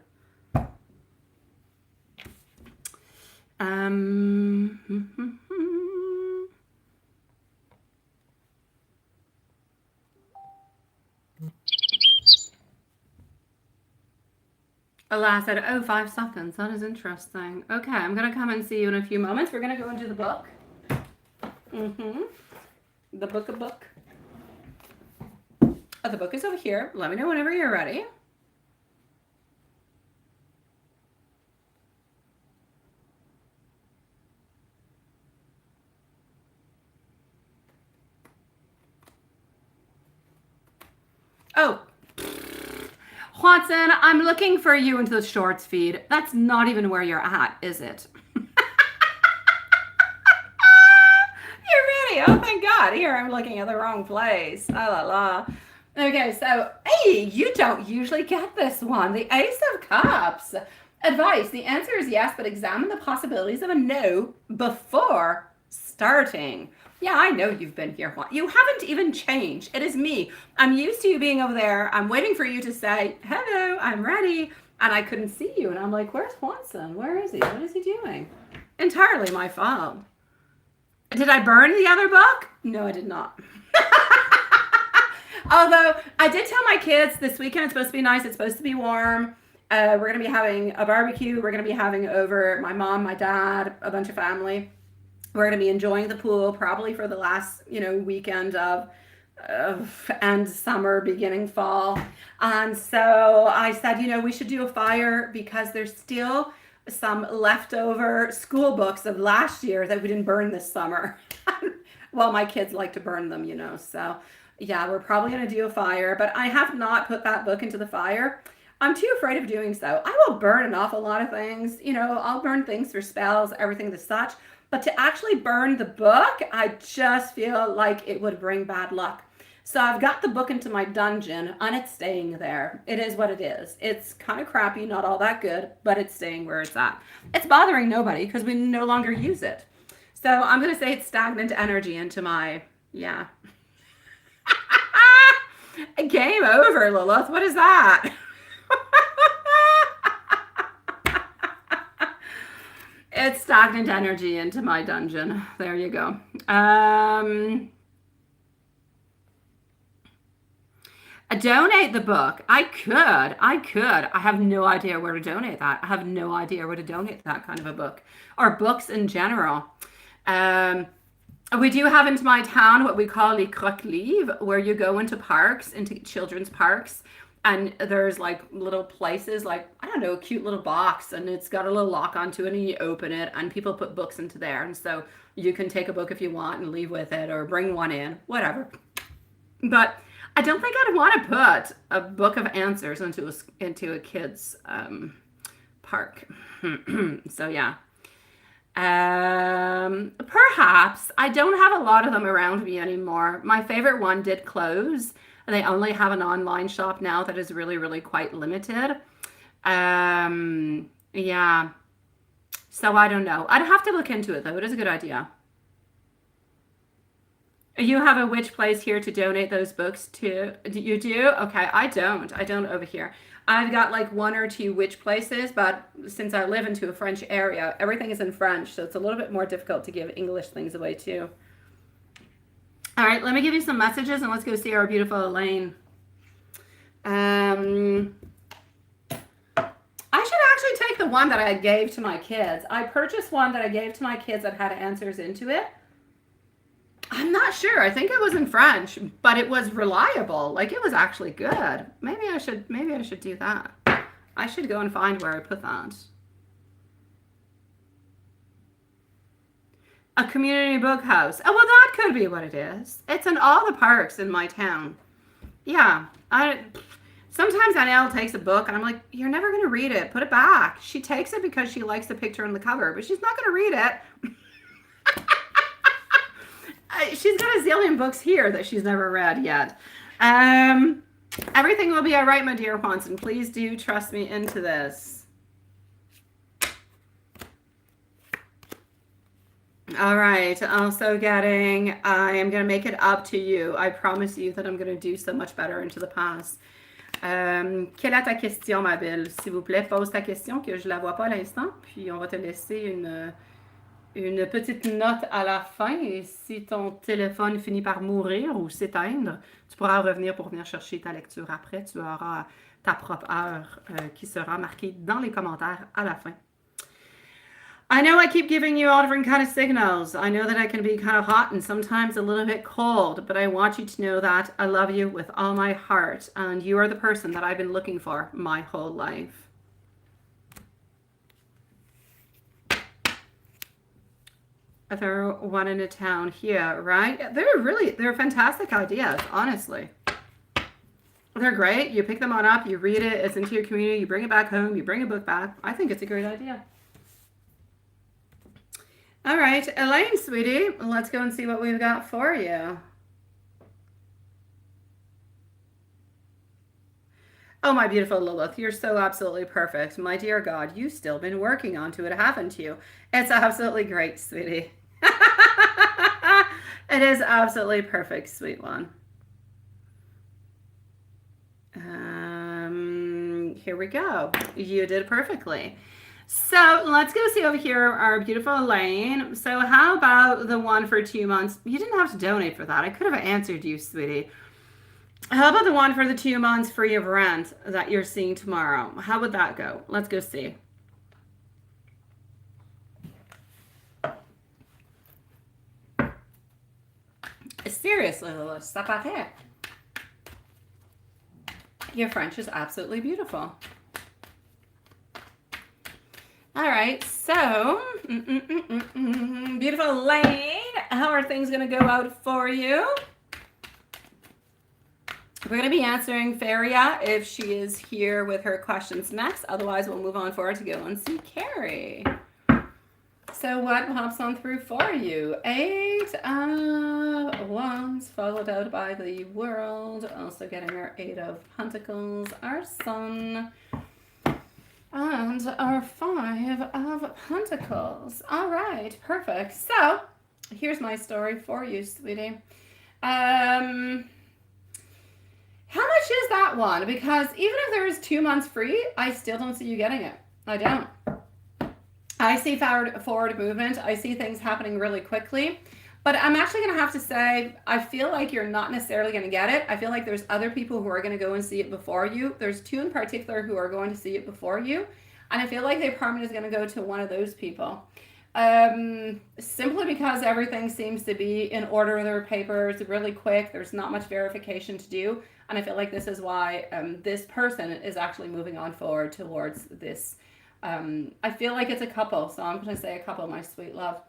Alas, said, oh, 5 seconds. That is interesting. Okay, I'm going to come and see you in a few moments. We're going to go into the book. The book. Oh, the book is over here. Let me know whenever you're ready. Oh, Hanson, I'm looking for you into the shorts feed. That's not even where you're at, is it? You're ready. Oh, thank God. Here, I'm looking at the wrong place. La la la. Okay, so, hey, you don't usually get this one. The Ace of Cups. Advice. The answer is yes, but examine the possibilities of a no before starting. Yeah, I know you've been here. You haven't even changed. It is me. I'm used to you being over there. I'm waiting for you to say, hello, I'm ready. And I couldn't see you. And I'm like, where's Hanson? Where is he? What is he doing? Entirely my fault. Did I burn the other book? No, I did not. Although I did tell my kids this weekend it's supposed to be nice. It's supposed to be warm. We're going to be having a barbecue. We're going to be having over my mom, my dad, a bunch of family. We're going to be enjoying the pool probably for the last, weekend of end summer, beginning fall. And so I said, we should do a fire because there's still some leftover school books of last year that we didn't burn this summer. Well, my kids like to burn them, So yeah, we're probably going to do a fire, but I have not put that book into the fire. I'm too afraid of doing so. I will burn an awful lot of things. I'll burn things for spells, everything the such. But to actually burn the book, I just feel like it would bring bad luck. So I've got the book into my dungeon and it's staying there. It is what it is. It's kind of crappy, not all that good, but it's staying where it's at. It's bothering nobody because we no longer use it. So I'm going to say it's stagnant energy into my, yeah. Game over, Lilith. What is that? It's stagnant energy into my dungeon. There you go. Donate the book. I could. I have no idea where to donate that. I have no idea where to donate that kind of a book or books in general. We do have into my town what we call les croque-livres, where you go into parks, into children's parks, and there's like little places, like, I don't know, a cute little box, and it's got a little lock onto it, and you open it, and people put books into there. And so you can take a book if you want and leave with it, or bring one in, whatever. But I don't think I'd want to put a book of answers into a kid's park. So yeah. Perhaps. I don't have a lot of them around me anymore. My favorite one did close. They only have an online shop now that is really, really quite limited. Yeah. So I don't know. I'd have to look into it though. It is a good idea. You have a which place here to donate those books to? You do? Okay, I don't. I don't over here. I've got like one or two which places, but since I live into a French area, everything is in French, so it's a little bit more difficult to give English things away too. All right, let me give you some messages and let's go see our beautiful Elaine. I should actually take the one that I gave to my kids. I purchased one that I gave to my kids that had answers into it. I'm not sure. I think it was in French, but it was reliable. Like it was actually good. Maybe I should do that. I should go and find where I put that. A community book house. Oh, well, that could be what it is. It's in all the parks in my town. Yeah. Sometimes Anelle takes a book and I'm like, you're never going to read it. Put it back. She takes it because she likes the picture on the cover, but she's not going to read it. She's got a zillion books here that she's never read yet. Everything will be all right, my dear Hanson. Please do trust me into this. All right. Also getting, I am going to make it up to you. I promise you that I'm going to do so much better into the past. Quelle est ta question, ma belle? S'il vous plaît, pose ta question que je la vois pas à l'instant. Puis on va te laisser une petite note à la fin. Et si ton téléphone finit par mourir ou s'éteindre, tu pourras revenir pour venir chercher ta lecture après. Tu auras ta propre heure qui sera marquée dans les commentaires à la fin. I know I keep giving you all different kind of signals. I know that I can be kind of hot and sometimes a little bit cold, but I want you to know that I love you with all my heart, and you are the person that I've been looking for my whole life. They're one in a town here, right? They're fantastic ideas, honestly. They're great. You pick them on up, you read it, it's into your community, you bring it back home, you bring a book back. I think it's a great idea. All right, Elaine, sweetie, let's go and see what we've got for you. Oh, my beautiful Lilith, you're so absolutely perfect. My dear God, you've still been working onto it, haven't you? It's absolutely great, sweetie. It is absolutely perfect, sweet one. Here we go. You did perfectly. So let's go see over here our beautiful Elaine. So how about the one for 2 months? You didn't have to donate for that. I could have answered you, sweetie. How about the one for the 2 months free of rent that you're seeing tomorrow? How would that go? Let's go see. Seriously, Lilith, ça paraît. Your French is absolutely beautiful. All right, so beautiful Elaine, how are things going to go out for you? We're going to be answering Faria if she is here with her questions next. Otherwise, we'll move on forward to go and see Carrie. So what pops on through for you? 8 of Wands followed out by the World. Also getting our 8 of Pentacles, our Sun, and our 5 of Pentacles. All right, perfect. So here's my story for you, sweetie. How much is that one? Because even if there is 2 months free, I still don't see you getting it. I don't. I see forward movement. I see things happening really quickly. But I'm actually going to have to say, I feel like you're not necessarily going to get it. I feel like there's other people who are going to go and see it before you. There's 2 in particular who are going to see it before you. And I feel like the apartment is going to go to one of those people. Simply because everything seems to be in order, their papers really quick. There's not much verification to do. And I feel like this is why this person is actually moving on forward towards this. I feel like it's a couple. So I'm going to say a couple, my sweet love.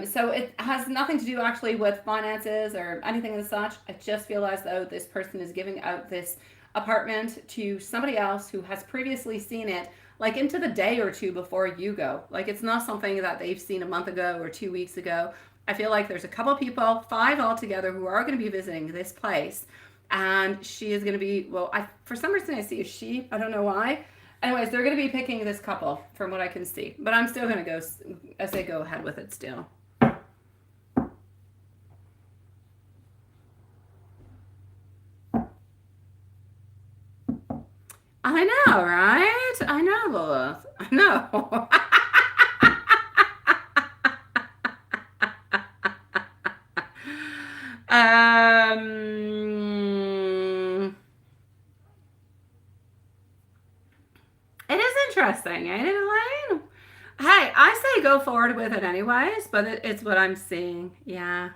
So it has nothing to do actually with finances or anything as such. I just feel as though this person is giving out this apartment to somebody else who has previously seen it, like into the day or 2 before you go. Like it's not something that they've seen a month ago or 2 weeks ago. I feel like there's a couple people, 5 altogether, who are going to be visiting this place. And she is going to be, well, for some reason I see a she. I don't know why. Anyways, they're going to be picking this couple from what I can see. But I'm still going to go, as they go ahead with it still. I know, right? I know, Lilith. I know. um, it is interesting, ain't it, Elaine? Hey, I say go forward with it anyways, but it's what I'm seeing. Yeah.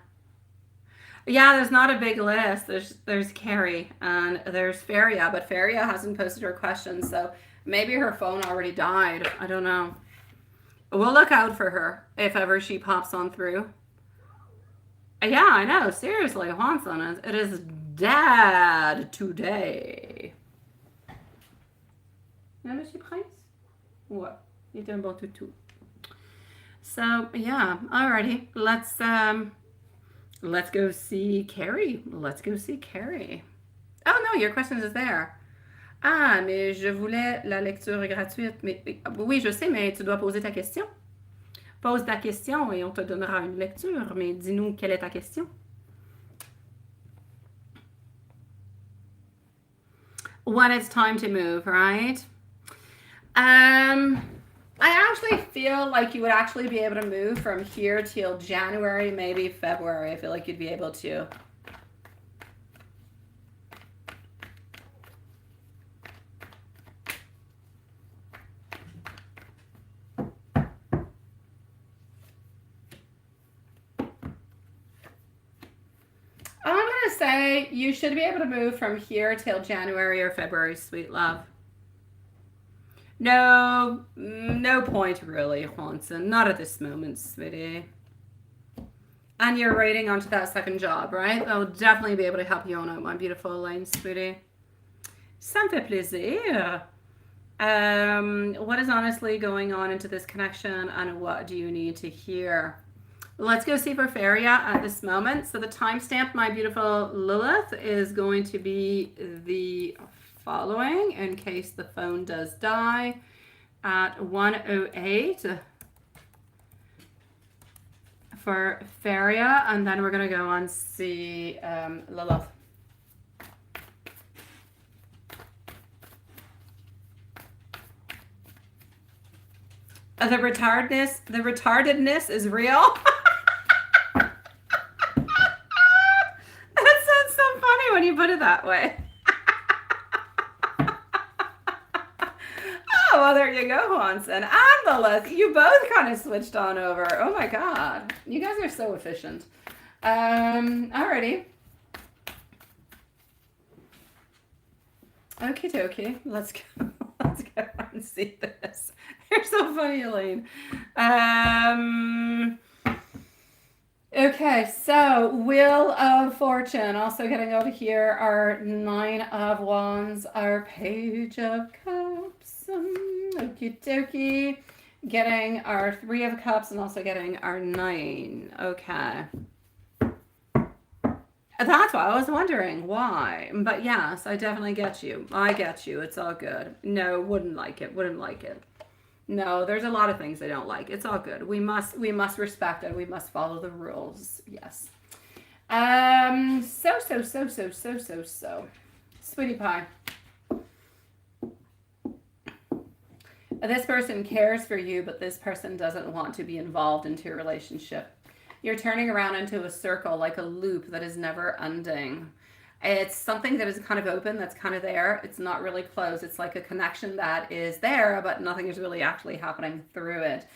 Yeah, there's not a big list. There's Carrie and there's Faria, but Faria hasn't posted her questions, so maybe her phone already died. I don't know. We'll look out for her if ever she pops on through. Yeah, I know. Seriously, Hanson, it is dad today. Ja, Monsieur Price? What? Il est un bon toutou. So yeah, alrighty. Let's go see Carrie. Let's go see Carrie. Oh no, your question is there. Ah, mais je voulais la lecture gratuite. Mais oui, je sais, mais tu dois poser ta question. Pose ta question et on te donnera une lecture. Mais dis-nous quelle est ta question. When it's time to move, right? I actually feel like you would actually be able to move from here till January, maybe February. I feel like you'd be able to. I'm going to say you should be able to move from here till January or February, sweet love. No, no point really, Hanson. Not at this moment, sweetie. And you're rating onto that second job, right? I'll definitely be able to help you on out, my beautiful Elaine, sweetie. Ça me fait plaisir. What is honestly going on into this connection and what do you need to hear? Let's go see for Faria at this moment. So the timestamp, my beautiful Lilith, is going to be the following in case the phone does die at 1:08 for Faria, and then we're going to go and see Lilith. The retardedness is real. That sounds so funny when you put it that way. Oh, well, there you go, Hanson. And Lilith, you both kind of switched on over. Oh my God. You guys are so efficient. Alrighty. Okie dokie. Let's go. Let's go and see this. You're so funny, Elaine. Okay, so Wheel of Fortune. Also getting over here our Nine of Wands, our Page of Cups. Okie dokie. Getting our Three of Cups and also getting our Nine. Okay. That's why I was wondering why. But yes, I definitely get you. I get you. It's all good. No, wouldn't like it. Wouldn't like it. No, there's a lot of things I don't like. It's all good. We must respect it. We must follow the rules. Yes. So. Sweetie pie. This person cares for you, but this person doesn't want to be involved into your relationship. You're turning around into a circle, like a loop that is never ending. It's something that is kind of open, that's kind of there. It's not really closed. It's like a connection that is there, but nothing is really actually happening through it.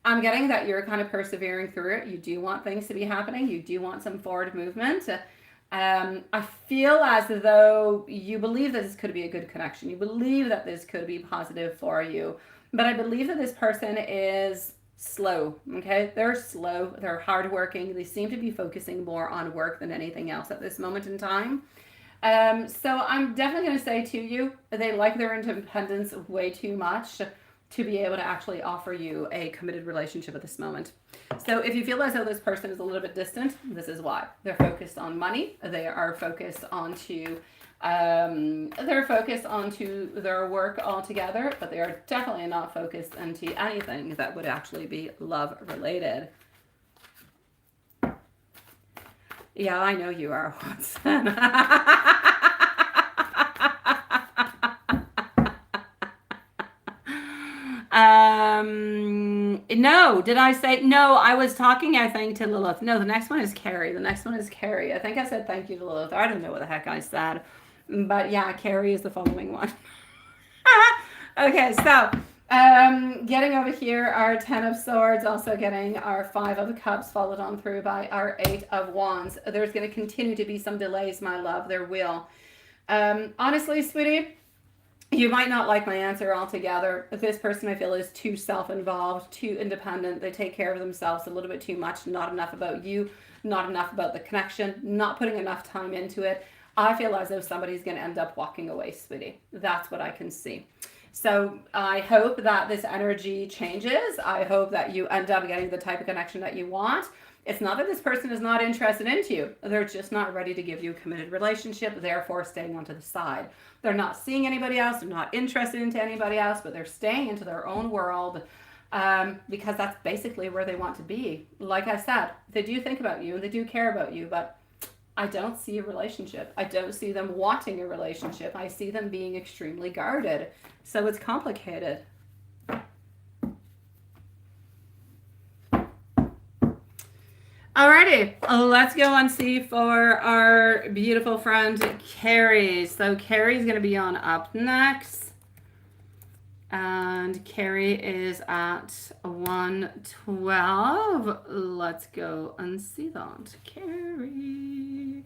I'm getting that you're kind of persevering through it. You do want things to be happening. You do want some forward movement. I feel as though you believe that this could be a good connection. You believe that this could be positive for you. But I believe that this person is slow, okay? They're slow, they're hardworking, they seem to be focusing more on work than anything else at this moment in time. So I'm definitely going to say to you, they like their independence way too much to be able to actually offer you a committed relationship at this moment. So if you feel as though this person is a little bit distant, this is why. They're focused on money, they are focused onto their work altogether, but they are definitely not focused into anything that would actually be love related. Yeah, I know you are, Watson. No, did I say no? I was talking, I think, to Lilith. No, the next one is Carrie. The next one is Carrie. I think I said thank you to Lilith. I don't know what the heck I said. But yeah, Carrie is the following one. Okay, so getting over here our 10 of Swords, also getting our 5 of Cups, followed on through by our 8 of Wands. There's going to continue to be some delays, my love. There will. Honestly, sweetie, you might not like my answer altogether. This person, I feel, is too self-involved, too independent. They take care of themselves a little bit too much, not enough about you, not enough about the connection, not putting enough time into it. I feel as though somebody's going to end up walking away, sweetie. That's what I can see. So I hope that this energy changes. I hope that you end up getting the type of connection that you want. It's not that this person is not interested into you. They're just not ready to give you a committed relationship, therefore staying onto the side. They're not seeing anybody else. They're not interested into anybody else, but they're staying into their own world because that's basically where they want to be. Like I said, they do think about you and they do care about you, but I don't see a relationship. I don't see them wanting a relationship. I see them being extremely guarded. So it's complicated. Alrighty, let's go and see for our beautiful friend Carrie. So Carrie's going to be on up next. And Carrie is at 112. Let's go and see that. Carrie.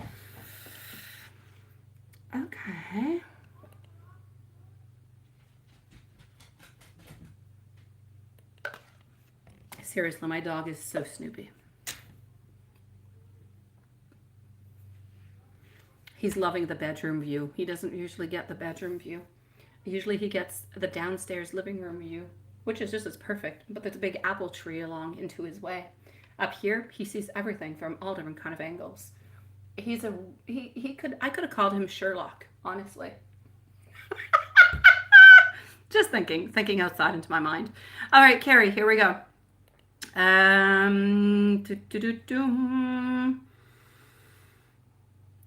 Okay. Seriously, my dog is so snoopy. He's loving the bedroom view. He doesn't usually get the bedroom view. Usually he gets the downstairs living room view, which is just as perfect, but there's a big apple tree along into his way. Up here, he sees everything from all different kind of angles. I could have called him Sherlock, honestly. Just thinking outside into my mind. All right, Carrie, here we go.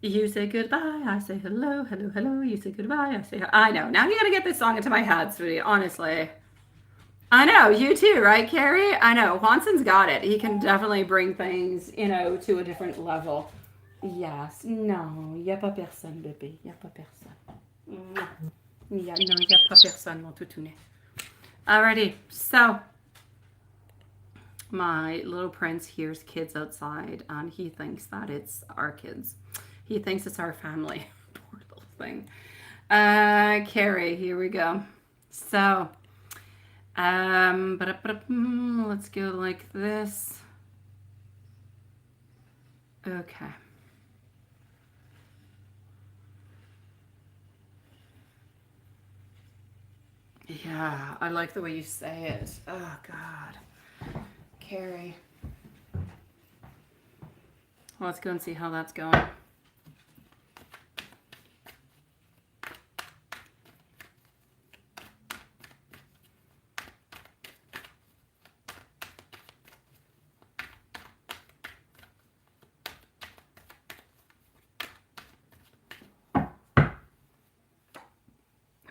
You say goodbye, I say hello, hello, hello. You say goodbye, I say hello. I know. Now you gotta get this song into my head, sweetie, honestly. I know, you too, right, Carrie? I know. Hanson's got it. He can definitely bring things, to a different level. Yes. No, il n'y a pas personne, bébé. Il n'y a pas personne. Non, il n'y a pas personne, mon toutounet. Alrighty, so my little prince hears kids outside and he thinks that it's our kids. He thinks it's our family. Poor little thing. Carrie, here we go. So, let's go like this. Okay. Yeah, I like the way you say it. Oh, God. Carrie. Let's go and see how that's going.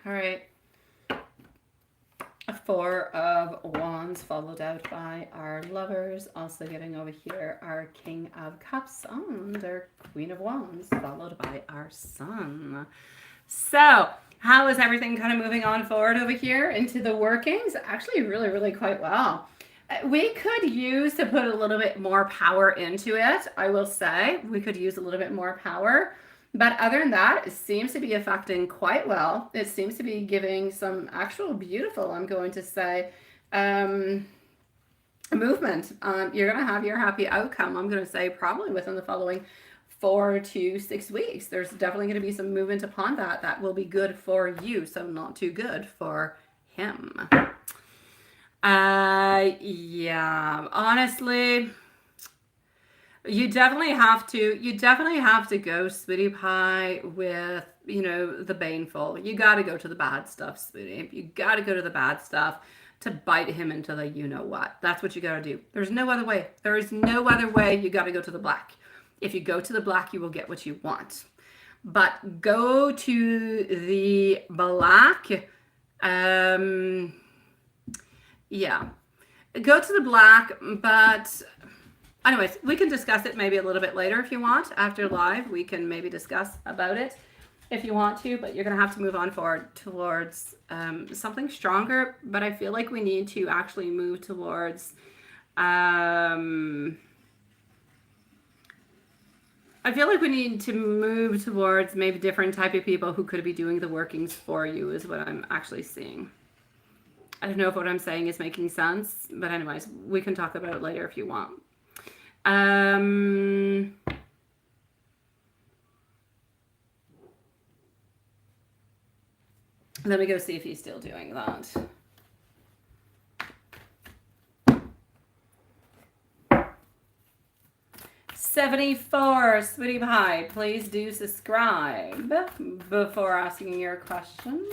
All right. 4 of Wands followed out by our Lovers. Also getting over here our King of Cups and our Queen of Wands followed by our Sun. So how is everything kind of moving on forward over here into the workings? Actually really, really quite well. We could use to put a little bit more power into it. I will say we could use a little bit more power. But other than that, it seems to be affecting quite well. It seems to be giving some actual beautiful, I'm going to say, movement. You're going to have your happy outcome, I'm going to say, probably within the following 4 to 6 weeks. There's definitely going to be some movement upon that. That will be good for you, so not too good for him. Yeah, honestly... You definitely have to go, sweetie pie, with, the baneful. You got to go to the bad stuff, sweetie. You got to go to the bad stuff to bite him into the you-know-what. That's what you got to do. There's no other way. There is no other way. You got to go to the black. If you go to the black, you will get what you want. But go to the black. Yeah. go to the black, but anyways, we can discuss it maybe a little bit later if you want. After live, we can maybe discuss about it if you want to, but you're going to have to move on forward towards something stronger. But I feel like we need to actually move towards I feel like we need to move towards maybe different type of people who could be doing the workings for you is what I'm actually seeing. I don't know if what I'm saying is making sense, but anyways, we can talk about it later if you want. Let me go see if he's still doing that. $74, sweetie pie, please do subscribe before asking your question.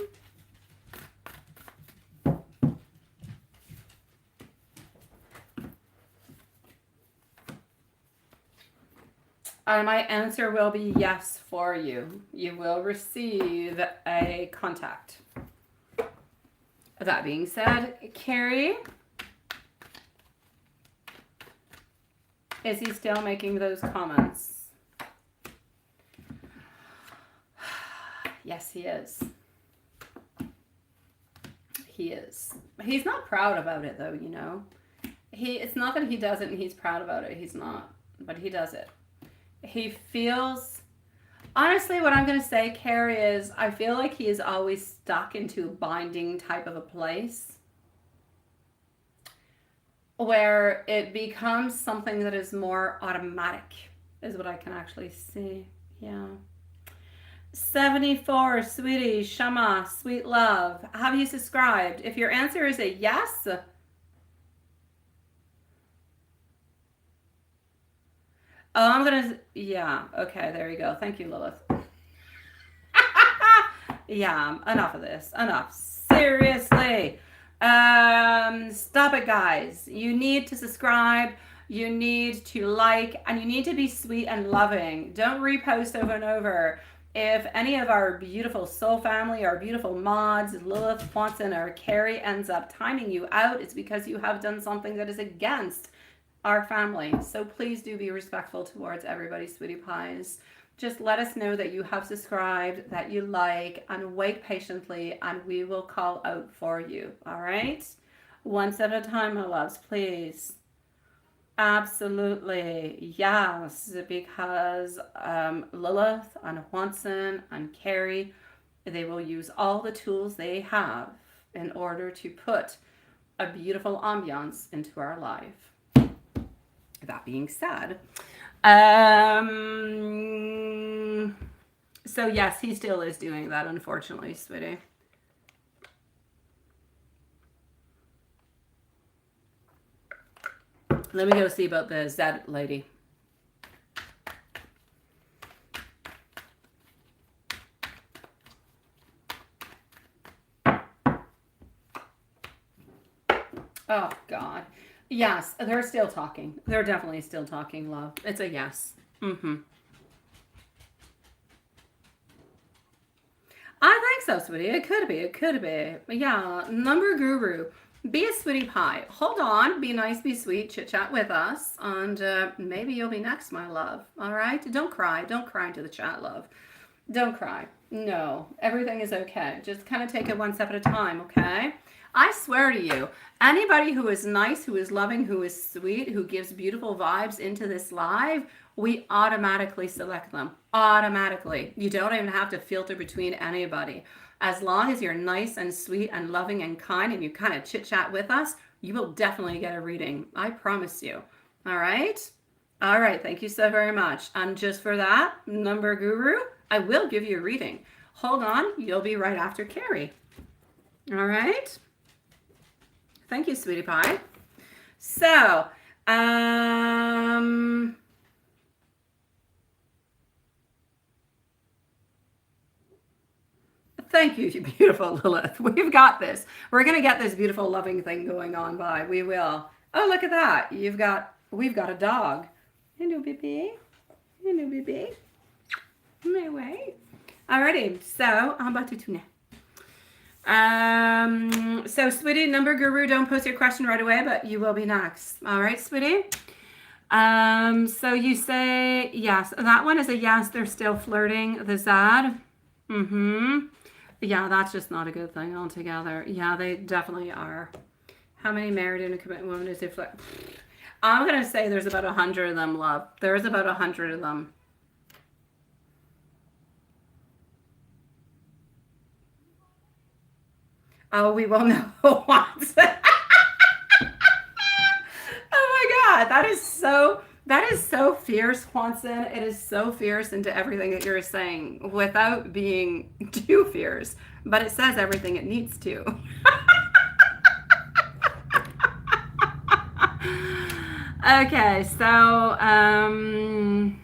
My answer will be yes for you. You will receive a contact. That being said, Carrie, is he still making those comments? Yes, he is. He is. He's not proud about it, though, you know. It's not that he does it and he's proud about it. He's not. But he does it. He feels... Honestly, what I'm going to say, Carrie, is I feel like he is always stuck into a binding type of a place where it becomes something that is more automatic, is what I can actually see. Yeah. 74, sweetie, Shama, sweet love. Have you subscribed? If your answer is a yes, I'm gonna, yeah, okay, there you go. Thank you, Lilith. Yeah, enough of this. Enough. Seriously. Stop it, guys. You need to subscribe. You need to like, and you need to be sweet and loving. Don't repost over and over. If any of our beautiful soul family, our beautiful mods, Lilith, Hanson, or Carrie ends up timing you out, it's because you have done something that is against our family. So please do be respectful towards everybody, sweetie pies. Just let us know that you have subscribed, that you like, and wait patiently, and we will call out for you. All right? Once at a time, my loves, please. Absolutely. Yes, because Lilith and Hanson and Carrie, they will use all the tools they have in order to put a beautiful ambiance into our life. That being said, so yes, he still is doing that, unfortunately, sweetie. Let me go see about the Zed lady. Oh, God. Yes, they're still talking. They're definitely still talking, love. It's a yes. Mm-hmm. I think so, sweetie. It could be. It could be. Yeah, number guru. Be a sweetie pie. Hold on. Be nice, be sweet. Chit chat with us. And maybe you'll be next, my love. All right? Don't cry. Don't cry into the chat, love. Don't cry. No. Everything is okay. Just kind of take it one step at a time, okay? I swear to you, anybody who is nice, who is loving, who is sweet, who gives beautiful vibes into this live, we automatically select them. Automatically. You don't even have to filter between anybody. As long as you're nice and sweet and loving and kind and you kind of chit chat with us, you will definitely get a reading. I promise you. All right? All right. Thank you so very much. And just for that, number guru, I will give you a reading. Hold on. You'll be right after Carrie. All right? Thank you, sweetie pie. So, thank you, beautiful Lilith. We've got this. We're going to get this beautiful loving thing going on by. We will. Oh, look at that. We've got a dog. Hello, baby. Hello, baby. No way. Alrighty. So, how about you tuna? So sweetie, number guru, don't post your question right away, but you will be next. All right, sweetie. So you say yes. That one is a yes. They're still flirting. The Zad. Mm-hmm. Yeah, that's just not a good thing altogether. Yeah, they definitely are. How many married and a committed women is it? I'm gonna say there's about 100 of them, love. There's about 100 of them. Oh, we will know once. Oh my God, that is so fierce, Hanson. It is so fierce into everything that you're saying without being too fierce, but it says everything it needs to. Okay, so and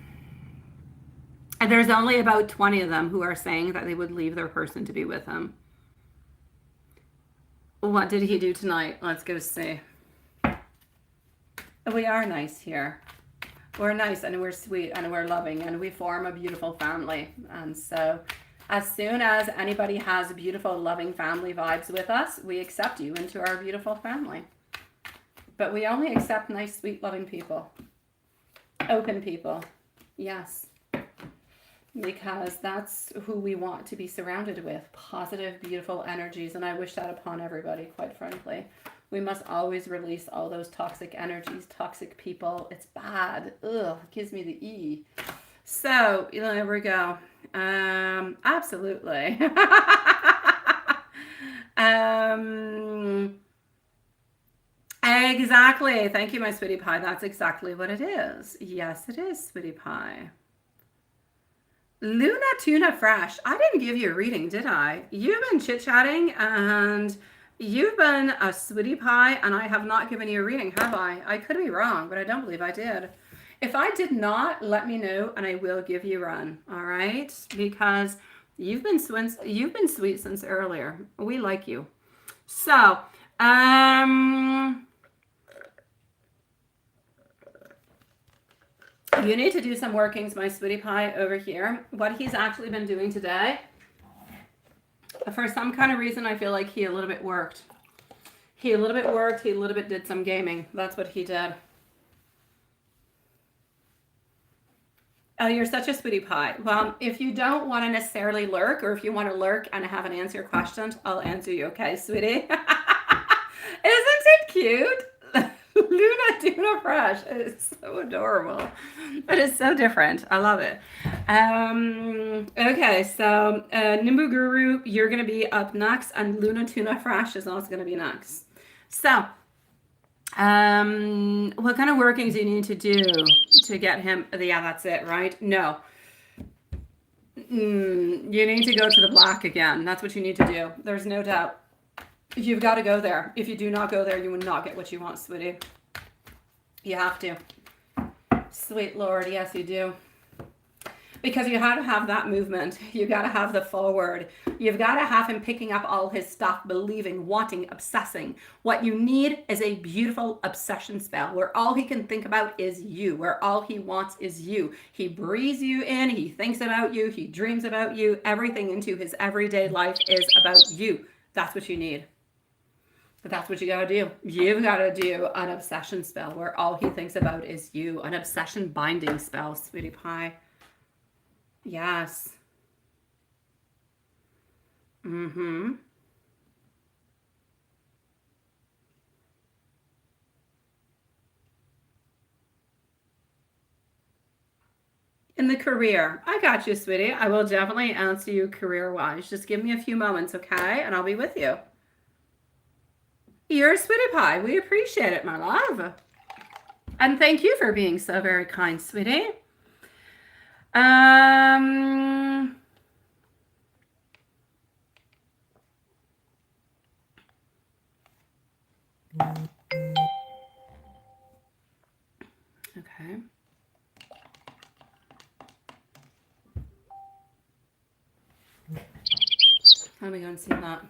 there's only about 20 of them who are saying that they would leave their person to be with him. What did he do tonight? Let's go see. We are nice here. We're nice and we're sweet and we're loving and we form a beautiful family. And so as soon as anybody has beautiful, loving family vibes with us, we accept you into our beautiful family. But we only accept nice, sweet, loving people. Open people. Yes. Because that's who we want to be surrounded with. Positive, beautiful energies. And I wish that upon everybody, quite frankly. We must always release all those toxic energies, toxic people. It's bad. Ugh, it gives me the E. So, there we go. Absolutely. Exactly. Thank you, my sweetie pie. That's exactly what it is. Yes, it is, sweetie pie. Luna Tuna Fresh. I didn't give you a reading, did I? You've been chit-chatting and you've been a sweetie pie and I have not given you a reading, have I? I could be wrong, but I don't believe I did. If I did not, let me know and I will give you a run, all right? Because you've been sweet since earlier. We like you. So, you need to do some workings, my sweetie pie, over here. What he's actually been doing today, for some kind of reason, I feel like he a little bit worked. He a little bit did some gaming. That's what he did. Oh, you're such a sweetie pie. Well, if you don't want to necessarily lurk, or if you want to lurk and have an answer your questions, I'll answer you, okay, sweetie? Isn't it cute? Luna Tuna Fresh. It's so adorable. It is so different. I love it. Okay, so Nimbu Guru, you're going to be up next, and Luna Tuna Fresh is also going to be next. So, what kind of workings do you need to do to get him? Yeah, that's it, right? No. You need to go to the black again. That's what you need to do. There's no doubt. You've got to go there. If you do not go there, you will not get what you want, sweetie. You have to. Sweet Lord, yes, you do. Because you have to have that movement. You got to have the forward. You've got to have him picking up all his stuff, believing, wanting, obsessing. What you need is a beautiful obsession spell where all he can think about is you, where all he wants is you. He breathes you in. He thinks about you. He dreams about you. Everything into his everyday life is about you. That's what you need. But that's what you got to do. You've got to do an obsession spell where all he thinks about is you. An obsession binding spell, sweetie pie. Yes. Mm-hmm. In the career. I got you, sweetie. I will definitely answer you career-wise. Just give me a few moments, okay? And I'll be with you. You're a sweetie pie. We appreciate it, my love. And thank you for being so very kind, sweetie. Okay. Let me go and see that.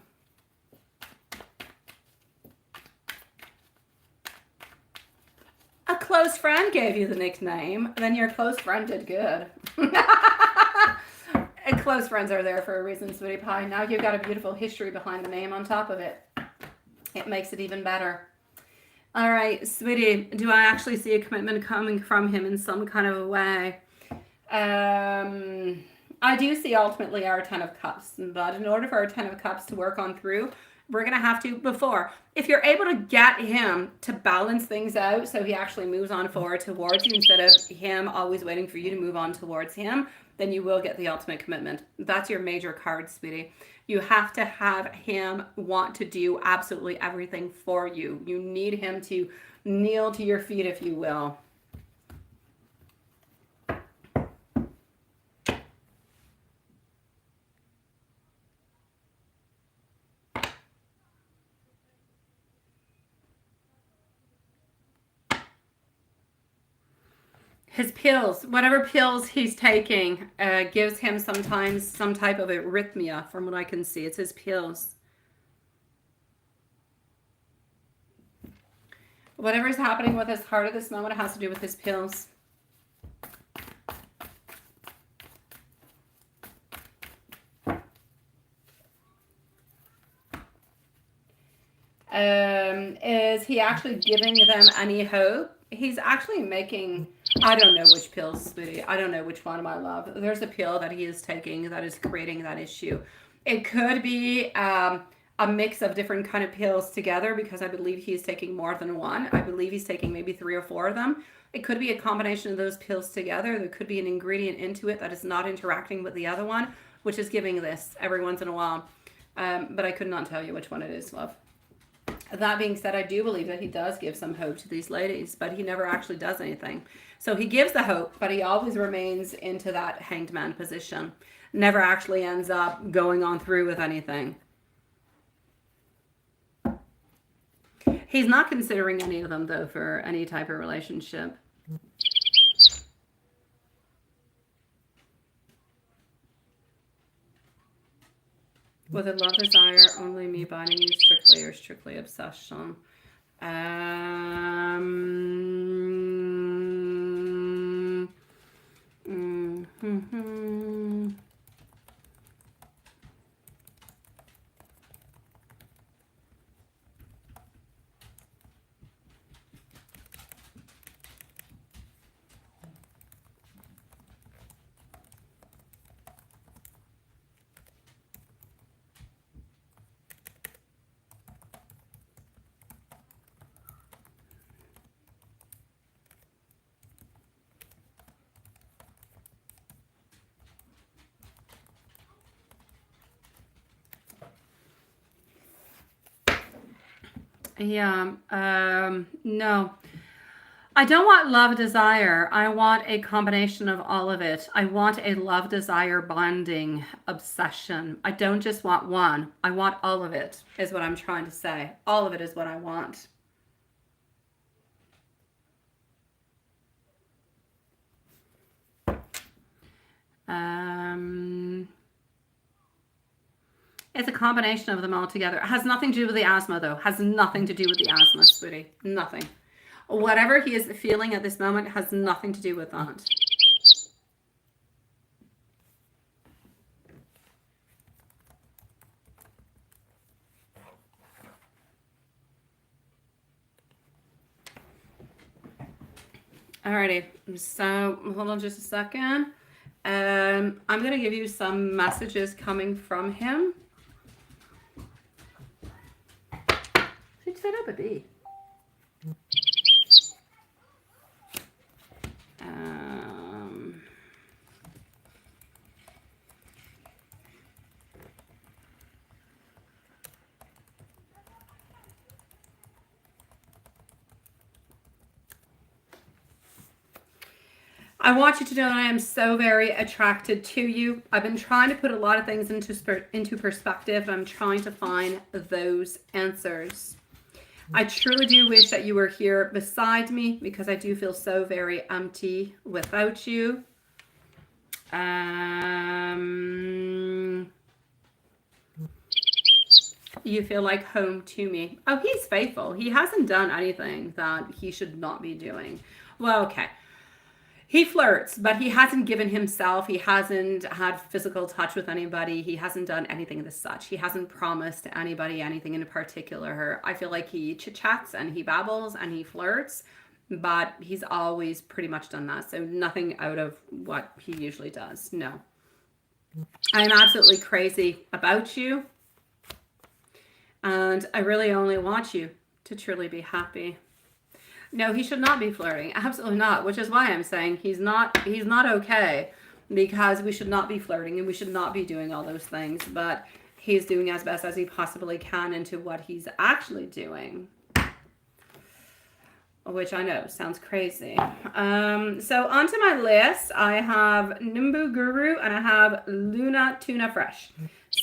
A close friend gave you the nickname, then your close friend did good. And close friends are there for a reason, sweetie pie. Now you've got a beautiful history behind the name on top of it. It makes it even better. All right, sweetie, do I actually see a commitment coming from him in some kind of a way? I do see ultimately our Ten of Cups, but in order for our Ten of Cups to work on through, we're going to have to, if you're able to get him to balance things out so he actually moves on forward towards you instead of him always waiting for you to move on towards him, then you will get the ultimate commitment. That's your major card, sweetie. You have to have him want to do absolutely everything for you. You need him to kneel to your feet, if you will. His pills, whatever pills he's taking, gives him sometimes some type of arrhythmia, from what I can see. It's his pills. Whatever's happening with his heart at this moment has to do with his pills. Is he actually giving them any hope? He's actually making, I don't know which pills, sweetie. I don't know which one, my love. There's a pill that he is taking that is creating that issue. It could be a mix of different kind of pills together, because I believe he's taking more than one. I believe he's taking maybe 3 or 4 of them. It could be a combination of those pills together. There could be an ingredient into it that is not interacting with the other one, which is giving this every once in a while. But I could not tell you which one it is, love. That being said, I do believe that he does give some hope to these ladies, but he never actually does anything. So he gives the hope, but he always remains into that hanged man position. Never actually ends up going on through with anything. He's not considering any of them, though, for any type of relationship. Was it love, desire, only me binding you strictly, or strictly obsession? Yeah, no. I don't want love, desire. I want a combination of all of it. I want a love, desire, bonding, obsession. I don't just want one. I want all of it, is what I'm trying to say. All of it is what I want. It's a combination of them all together. It has nothing to do with the asthma, though. Has nothing to do with the asthma, sweetie. Nothing. Whatever he is feeling at this moment has nothing to do with that. Alrighty, so hold on just a second. I'm going to give you some messages coming from him. Set up a bee. I want you to know that I am so very attracted to you. I've been trying to put a lot of things into perspective, and I'm trying to find those answers. I truly do wish that you were here beside me, because I do feel so very empty without you. You feel like home to me. Oh, he's faithful. He hasn't done anything that he should not be doing. Well, okay. He flirts, but he hasn't given himself. He hasn't had physical touch with anybody. He hasn't done anything as such. He hasn't promised anybody anything in particular. I feel like he chit-chats and he babbles and he flirts, but he's always pretty much done that. So nothing out of what he usually does. No. I'm absolutely crazy about you. And I really only want you to truly be happy. No, he should not be flirting. Absolutely not. Which is why I'm saying he's not okay, because we should not be flirting and we should not be doing all those things. But he's doing as best as he possibly can into what he's actually doing, which I know sounds crazy. So onto my list, I have Nimbu Guru and I have Luna Tuna Fresh.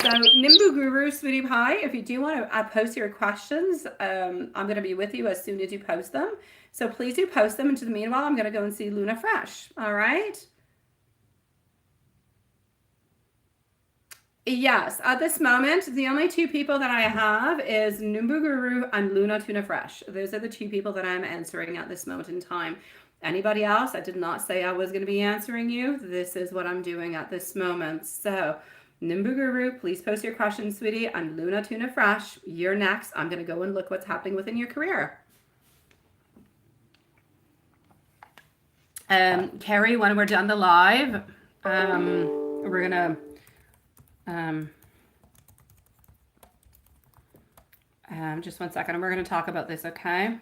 So Nimbu Guru, sweetie pie, if you do want to post your questions, I'm going to be with you as soon as you post them. So please do post them. And to the meanwhile, I'm going to go and see Luna Fresh. All right. Yes, at this moment, the only two people that I have is Nimbu Guru and Luna Tuna Fresh. Those are the two people that I'm answering at this moment in time. Anybody else? I did not say I was going to be answering you. This is what I'm doing at this moment. So Nimbu Guru, please post your questions, sweetie, and Luna Tuna Fresh, you're next. I'm going to go and look what's happening within your career. Carrie, when we're done the live, we're going to, just 1 second, and we're going to talk about this, okay?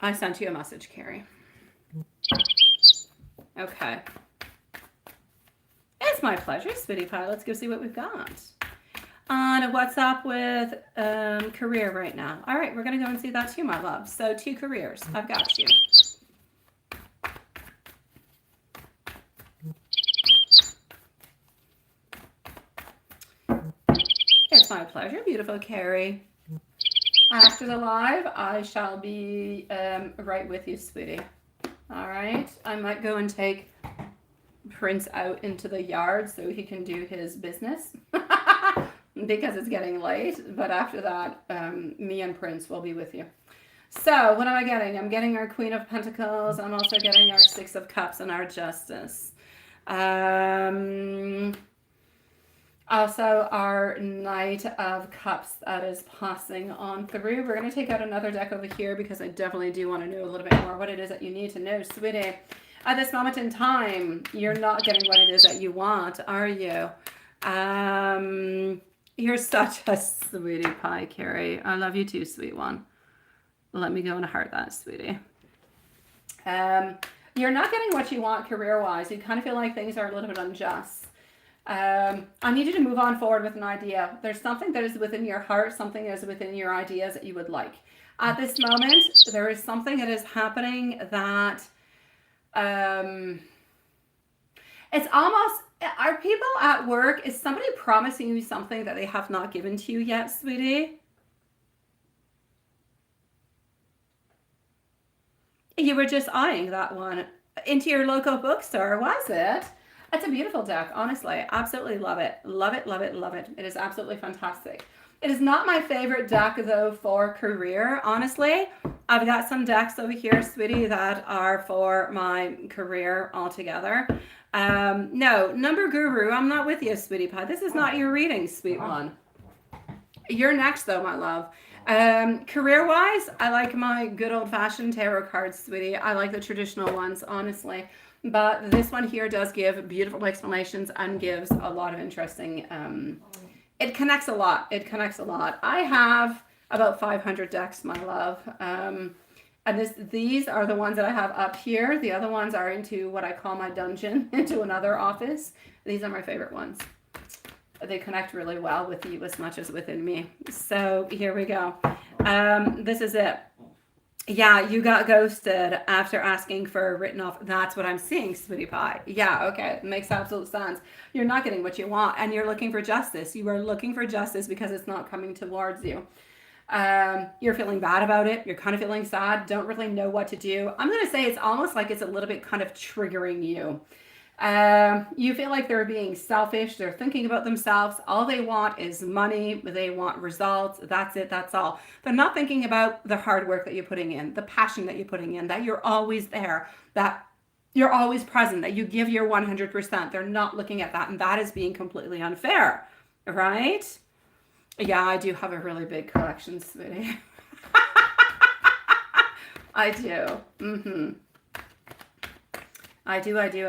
I sent you a message, Carrie. Okay. It's my pleasure, sweetie pie. Let's go see what we've got. On what's up with career right now. All right, we're going to go and see that too, my love. So 2 careers. I've got you. It's my pleasure, beautiful Carrie. After the live, I shall be right with you, sweetie. All right. I might go and take Prince out into the yard so he can do his business because it's getting late. But after that, me and Prince will be with you. So what am I getting? I'm getting our Queen of Pentacles. I'm also getting our Six of Cups and our Justice. Also, our Knight of Cups that is passing on through. We're going to take out another deck over here because I definitely do want to know a little bit more what it is that you need to know, sweetie. At this moment in time, you're not getting what it is that you want, are you? You're such a sweetie pie, Carrie. I love you too, sweet one. Let me go and heart that, sweetie. You're not getting what you want career-wise. You kind of feel like things are a little bit unjust. I need you to move on forward with an idea. There's something that is within your heart, something that is within your ideas that you would like. At this moment, there is something that is happening that it's almost, are people at work, is somebody promising you something that they have not given to you yet, sweetie? You were just eyeing that one into your local bookstore, was it? It's a beautiful deck, honestly. Absolutely love it. Love it, love it, love it. It is absolutely fantastic. It is not my favorite deck, though, for career, honestly. I've got some decks over here, sweetie, that are for my career altogether. No, Number Guru, I'm not with you, sweetie pie. This is not your reading, sweet one. You're next, though, my love. Career-wise, I like my good old-fashioned tarot cards, sweetie. I like the traditional ones, honestly. But this one here does give beautiful explanations and gives a lot of interesting, it connects a lot. It connects a lot. I have about 500 decks, my love. And these are the ones that I have up here. The other ones are into what I call my dungeon, into another office. These are my favorite ones. They connect really well with you as much as within me. So here we go. This is it. Yeah, you got ghosted after asking for a written off. That's what I'm seeing, sweetie pie. Yeah, okay. Makes absolute sense. You're not getting what you want and you're looking for justice. You are looking for justice because it's not coming towards you. You're feeling bad about it. You're kind of feeling sad. Don't really know what to do. I'm going to say it's almost like it's a little bit kind of triggering you. You feel like they're being selfish. They're thinking about themselves. All they want is money. They want results. That's it. That's all. They're not thinking about the hard work that you're putting in, the passion that you're putting in, that you're always there, that you're always present, that you give your 100%. They're not looking at that. And that is being completely unfair, right? Yeah, I do have a really big collection, sweetie. I do. I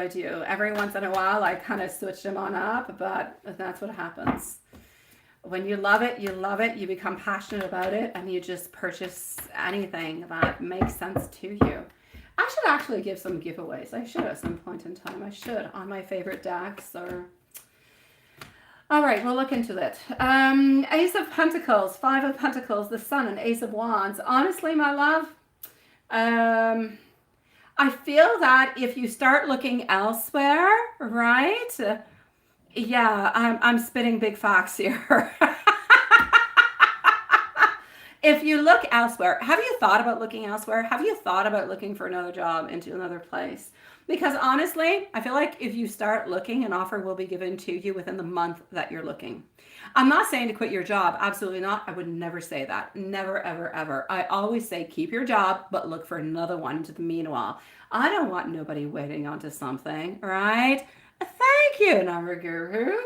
do. Every once in a while, I kind of switch them on up, but that's what happens. When you love it, you become passionate about it, and you just purchase anything that makes sense to you. I should actually give some giveaways. I should at some point in time. I should on my favorite decks or... All right, we'll look into it. Ace of Pentacles, Five of Pentacles, the Sun, and Ace of Wands. Honestly, my love, I feel that if you start looking elsewhere, right? Yeah, I'm spitting big facts here. If you look elsewhere, have you thought about looking elsewhere? Have you thought about looking for another job into another place? Because honestly, I feel like if you start looking, an offer will be given to you within the month that you're looking. I'm not saying to quit your job. Absolutely not. I would never say that. Never, ever, ever. I always say keep your job, but look for another one into the meanwhile. I don't want nobody waiting onto something, right? Thank you, number guru.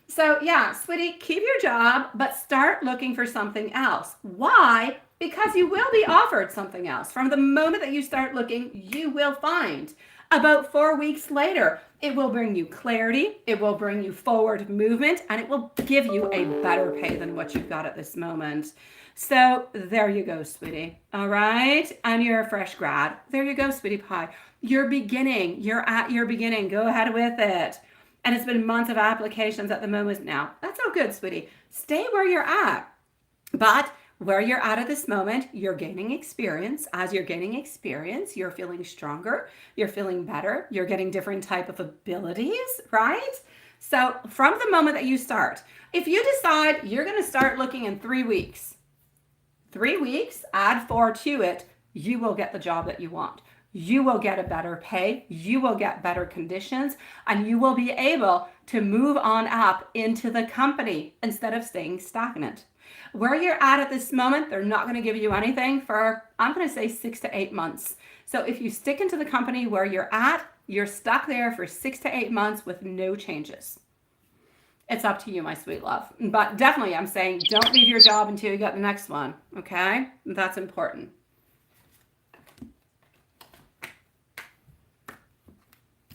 So yeah, sweetie, keep your job, but start looking for something else. Why? Because you will be offered something else. From the moment that you start looking, you will find. About 4 weeks later, it will bring you clarity, it will bring you forward movement, and it will give you a better pay than what you've got at this moment. So there you go, sweetie. All right. And you're a fresh grad. There you go, sweetie pie. You're beginning. You're at your beginning. Go ahead with it. And it's been months of applications at the moment now. That's all good, sweetie. Stay where you're at. But where you're at this moment, you're gaining experience. As you're gaining experience, you're feeling stronger. You're feeling better. You're getting different type of abilities, right? So from the moment that you start, if you decide you're going to start looking in 3 weeks, 3 weeks, add 4 to it, you will get the job that you want. You will get a better pay, you will get better conditions, and you will be able to move on up into the company instead of staying stagnant. Where you're at this moment, they're not going to give you anything for, I'm going to say 6 to 8 months. So if you stick into the company where you're at, you're stuck there for 6 to 8 months with no changes. It's up to you, my sweet love. But definitely, I'm saying don't leave your job until you get the next one, okay? That's important.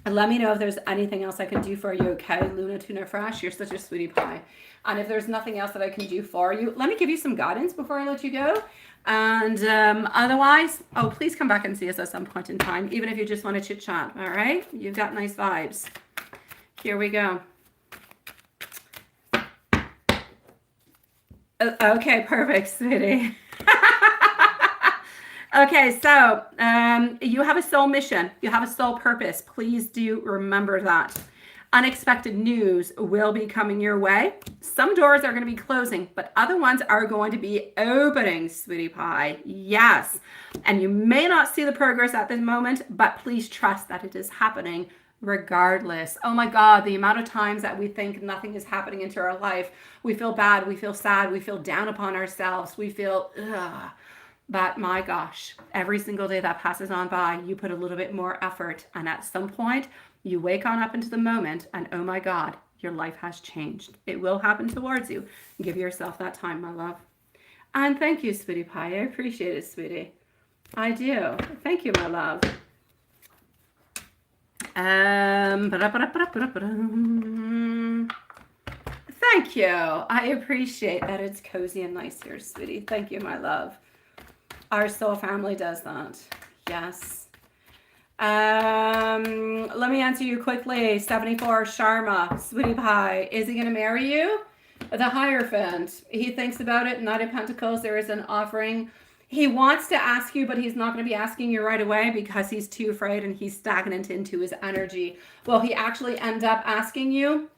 And let me know if there's anything else I can do for you, okay? Luna Tuna Fresh, you're such a sweetie pie. And if there's nothing else that I can do for you, let me give you some guidance before I let you go. And otherwise, please come back and see us at some point in time, even if you just want to chit chat, all right? You've got nice vibes. Here we go. Okay, perfect, sweetie. Okay, so you have a soul mission. You have a soul purpose. Please do remember that. Unexpected news will be coming your way. Some doors are going to be closing, but other ones are going to be opening, sweetie pie. Yes. And you may not see the progress at this moment, but please trust that it is happening regardless. Oh my God, the amount of times that we think nothing is happening into our life. We feel bad, we feel sad, we feel down upon ourselves, we feel, ugh. But my gosh, every single day that passes on by, you put a little bit more effort. And at some point, you wake on up into the moment and oh my God, your life has changed. It will happen towards you. Give yourself that time, my love. And thank you, sweetie pie. I appreciate it, sweetie. I do. Thank you, my love. Thank you. I appreciate that it's cozy and nice here, sweetie. Thank you, my love. Our soul family does that. Yes. Let me answer you quickly. 74 Sharma, sweetie pie. Is he going to marry you? The Hierophant. He thinks about it. Knight of Pentacles. There is an offering. He wants to ask you, but he's not going to be asking you right away because he's too afraid and he's stagnant into his energy. Will he actually end up asking you?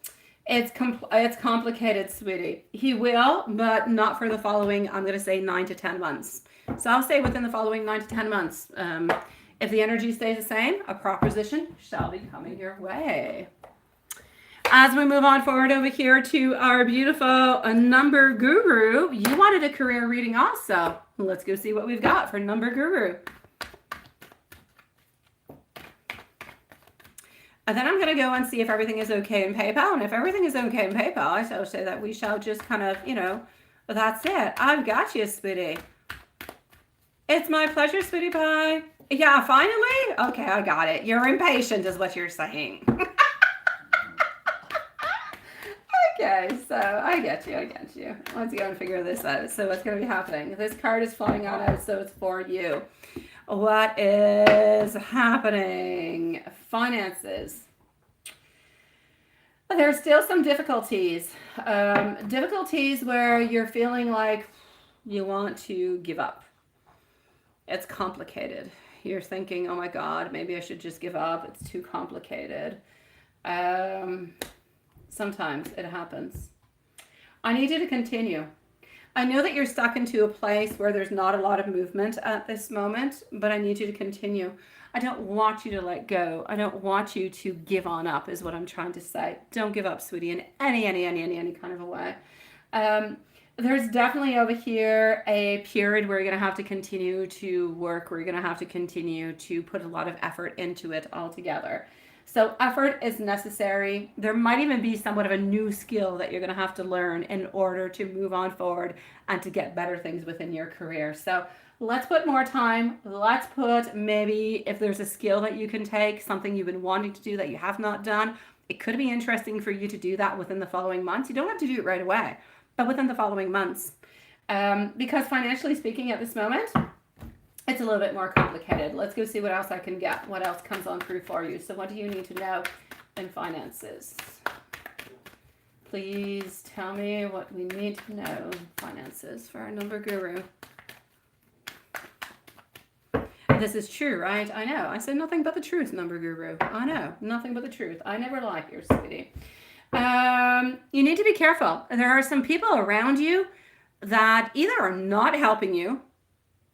It's complicated, sweetie. He will, but not for the following, I'm going to say 9 to 10 months. So I'll say within the following 9 to 10 months, If the energy stays the same, a proposition shall be coming your way. As we move on forward over here to our beautiful number guru, you wanted a career reading also. Let's go see what we've got for number guru. And then I'm going to go and see if everything is okay in PayPal. And if everything is okay in PayPal, I shall say that we shall just kind of, that's it. I've got you, sweetie. It's my pleasure, sweetie pie. Yeah, finally? Okay, I got it. You're impatient is what you're saying. Okay, so I get you. Let's go and figure this out. So what's going to be happening? This card is falling out, so it's for you. What is happening? Finances. There's still some difficulties. Difficulties where you're feeling like you want to give up. It's complicated. You're thinking, oh my God, maybe I should just give up. It's too complicated. Sometimes it happens. I need you to continue. I know that you're stuck into a place where there's not a lot of movement at this moment, but I need you to continue. I don't want you to let go. I don't want you to give on up is what I'm trying to say. Don't give up, sweetie, in any kind of a way. There's definitely over here a period where you're going to have to continue to work, where you're going to have to continue to put a lot of effort into it altogether. So effort is necessary. There might even be somewhat of a new skill that you're going to have to learn in order to move on forward and to get better things within your career. So let's put more time. Let's put maybe if there's a skill that you can take, something you've been wanting to do that you have not done. It could be interesting for you to do that within the following months. You don't have to do it right away, but within the following months. Because financially speaking at this moment, it's a little bit more complicated. Let's go see what else I can get. What else comes on through for you? So what do you need to know in finances? Please tell me what we need to know in finances for our number guru. This is true, right? I know. I said nothing but the truth, number guru. I know. Nothing but the truth. I never lie here, sweetie. You need to be careful. There are some people around you that either are not helping you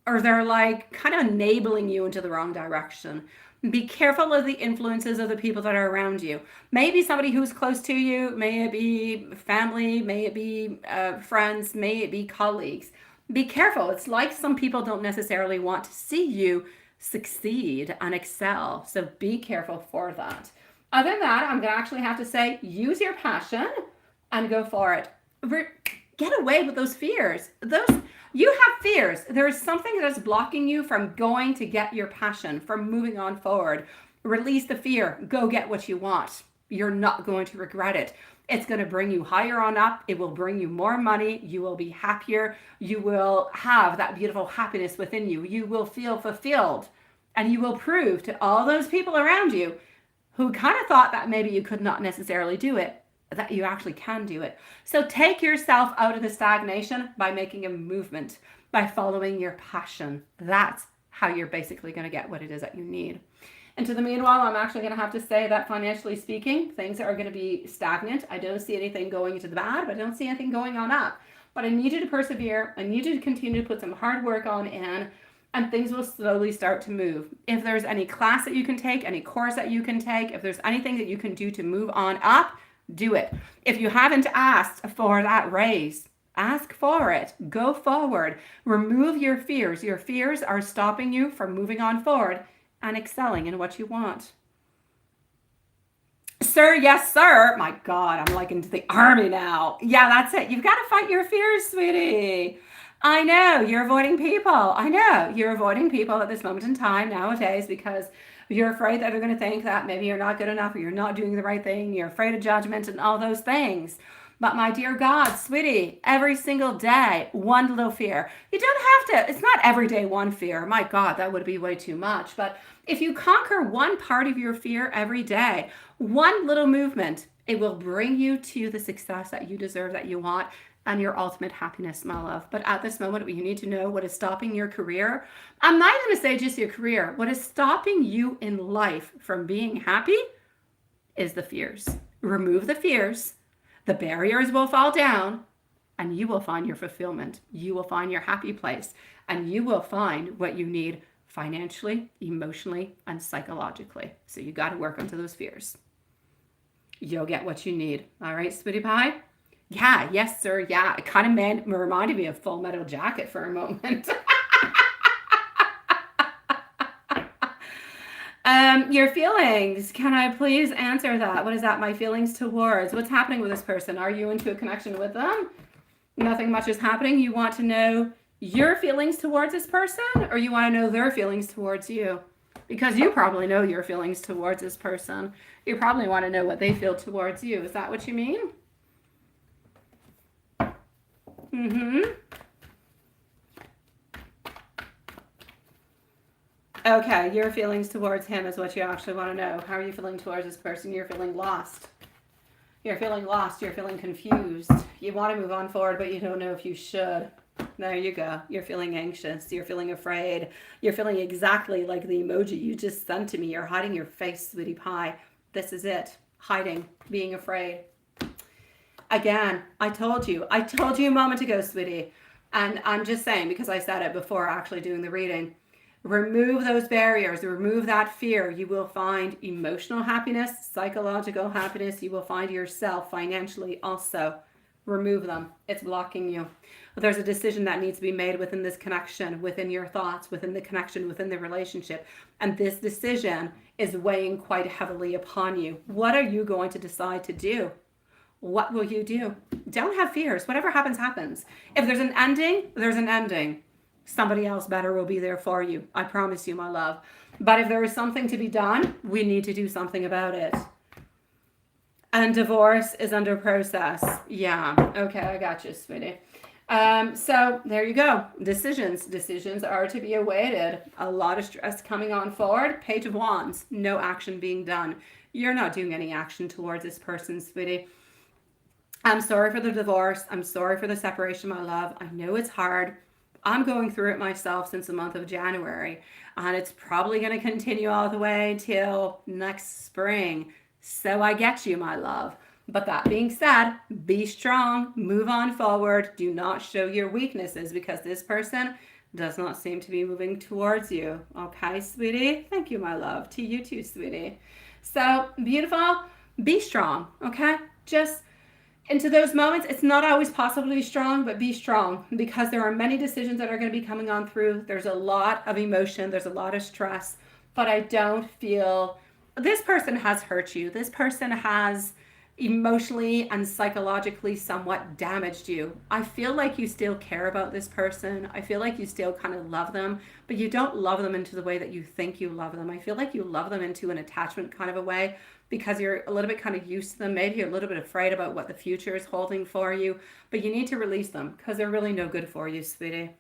or they're like kind of enabling you into the wrong direction. Be careful of the influences of the people that are around you. Maybe somebody who's close to you, may it be family, may it be friends, may it be colleagues. Be careful. It's like some people don't necessarily want to see you succeed and excel. So be careful for that. Other than that, I'm going to actually have to say, use your passion and go for it. Get away with those fears. You have fears. There's something that's blocking you from going to get your passion, from moving on forward. Release the fear. Go get what you want. You're not going to regret it. It's going to bring you higher on up. It will bring you more money. You will be happier. You will have that beautiful happiness within you. You will feel fulfilled. And you will prove to all those people around you who kind of thought that maybe you could not necessarily do it, that you actually can do it. So take yourself out of the stagnation by making a movement, by following your passion. That's how you're basically going to get what it is that you need. And to the meanwhile, I'm actually going to have to say that financially speaking, things are going to be stagnant. I don't see anything going into the bad, but I don't see anything going on up. But I need you to persevere. I need you to continue to put some hard work on in, and things will slowly start to move. If there's any class that you can take, any course that you can take, if there's anything that you can do to move on up, do it. If you haven't asked for that raise, ask for it. Go forward. Remove your fears. Your fears are stopping you from moving on forward and excelling in what you want. Sir, yes, sir. My God, I'm like into the army now. Yeah, that's it. You've got to fight your fears, sweetie. I know you're avoiding people. I know you're avoiding people at this moment in time nowadays because you're afraid that they're going to think that maybe you're not good enough or you're not doing the right thing. You're afraid of judgment and all those things. But my dear God, sweetie, every single day, one little fear. You don't have to. It's not every day one fear. My God, that would be way too much. But if you conquer one part of your fear every day, one little movement, it will bring you to the success that you deserve, that you want, and your ultimate happiness, my love. But at this moment, you need to know what is stopping your career. I'm not going to say just your career. What is stopping you in life from being happy is the fears. Remove the fears. The barriers will fall down and you will find your fulfillment. You will find your happy place and you will find what you need financially, emotionally, and psychologically. So you got to work onto those fears. You'll get what you need. All right, sweetie pie? Yeah, yes, sir. Yeah, it kind of reminded me of Full Metal Jacket for a moment. Your feelings. Can I please answer that? What is that? My feelings towards. What's happening with this person? Are you into a connection with them? Nothing much is happening. You want to know your feelings towards this person, or you want to know their feelings towards you? Because you probably know your feelings towards this person. You probably want to know what they feel towards you. Is that what you mean? Mm-hmm. Okay, your feelings towards him is what you actually want to know. How are you feeling towards this person? You're feeling lost. You're feeling lost. You're feeling confused. You want to move on forward, but you don't know if you should. There you go. You're feeling anxious. You're feeling afraid. You're feeling exactly like the emoji you just sent to me. You're hiding your face, sweetie pie. This is it. Hiding. Being afraid. Again, I told you a moment ago, sweetie. And I'm just saying, because I said it before actually doing the reading. Remove those barriers, remove that fear. You will find emotional happiness, psychological happiness. You will find yourself financially also. Remove them. It's blocking you. There's a decision that needs to be made within this connection, within your thoughts, within the connection, within the relationship. And this decision is weighing quite heavily upon you. What are you going to decide to do? What will you do? Don't have fears. Whatever happens, happens. If there's an ending, there's an ending. Somebody else better will be there for you. I promise you, my love. But if there is something to be done, we need to do something about it. And divorce is under process. Yeah. Okay, I got you, sweetie. So there you go. Decisions. Decisions are to be awaited. A lot of stress coming on forward. Page of Wands. No action being done. You're not doing any action towards this person, sweetie. I'm sorry for the divorce. I'm sorry for the separation, my love. I know it's hard. I'm going through it myself since the month of January, and it's probably going to continue all the way till next spring. So I get you, my love. But that being said, be strong, move on forward. Do not show your weaknesses, because this person does not seem to be moving towards you. Okay, sweetie? Thank you, my love. To you too, sweetie. So, beautiful. Be strong, okay? Just into those moments, it's not always possible to be strong, but be strong, because there are many decisions that are going to be coming on through. There's a lot of emotion. There's a lot of stress, but I don't feel this person has hurt you. This person has emotionally and psychologically somewhat damaged you. I feel like you still care about this person. I feel like you still kind of love them, but you don't love them into the way that you think you love them. I feel like you love them into an attachment kind of a way, because you're a little bit kind of used to them. Maybe you're a little bit afraid about what the future is holding for you, but you need to release them, because they're really no good for you, sweetie.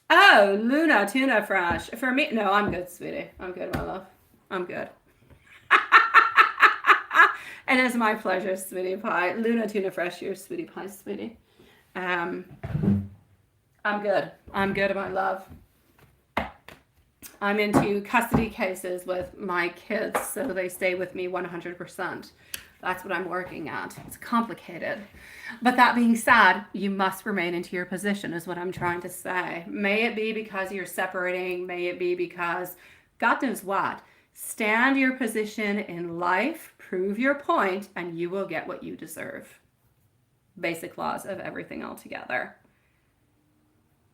Oh, Luna, tuna fresh. For me, no, I'm good, sweetie. I'm good, my love. I'm good. It is my pleasure, sweetie pie. Luna, tuna fresh, your sweetie pie, sweetie. I'm good. I'm good, my love. I'm into custody cases with my kids, so they stay with me 100%. That's what I'm working at. It's complicated. But that being said, you must remain into your position, is what I'm trying to say. May it be because you're separating. May it be because God knows what. Stand your position in life, prove your point, and you will get what you deserve. Basic laws of everything altogether.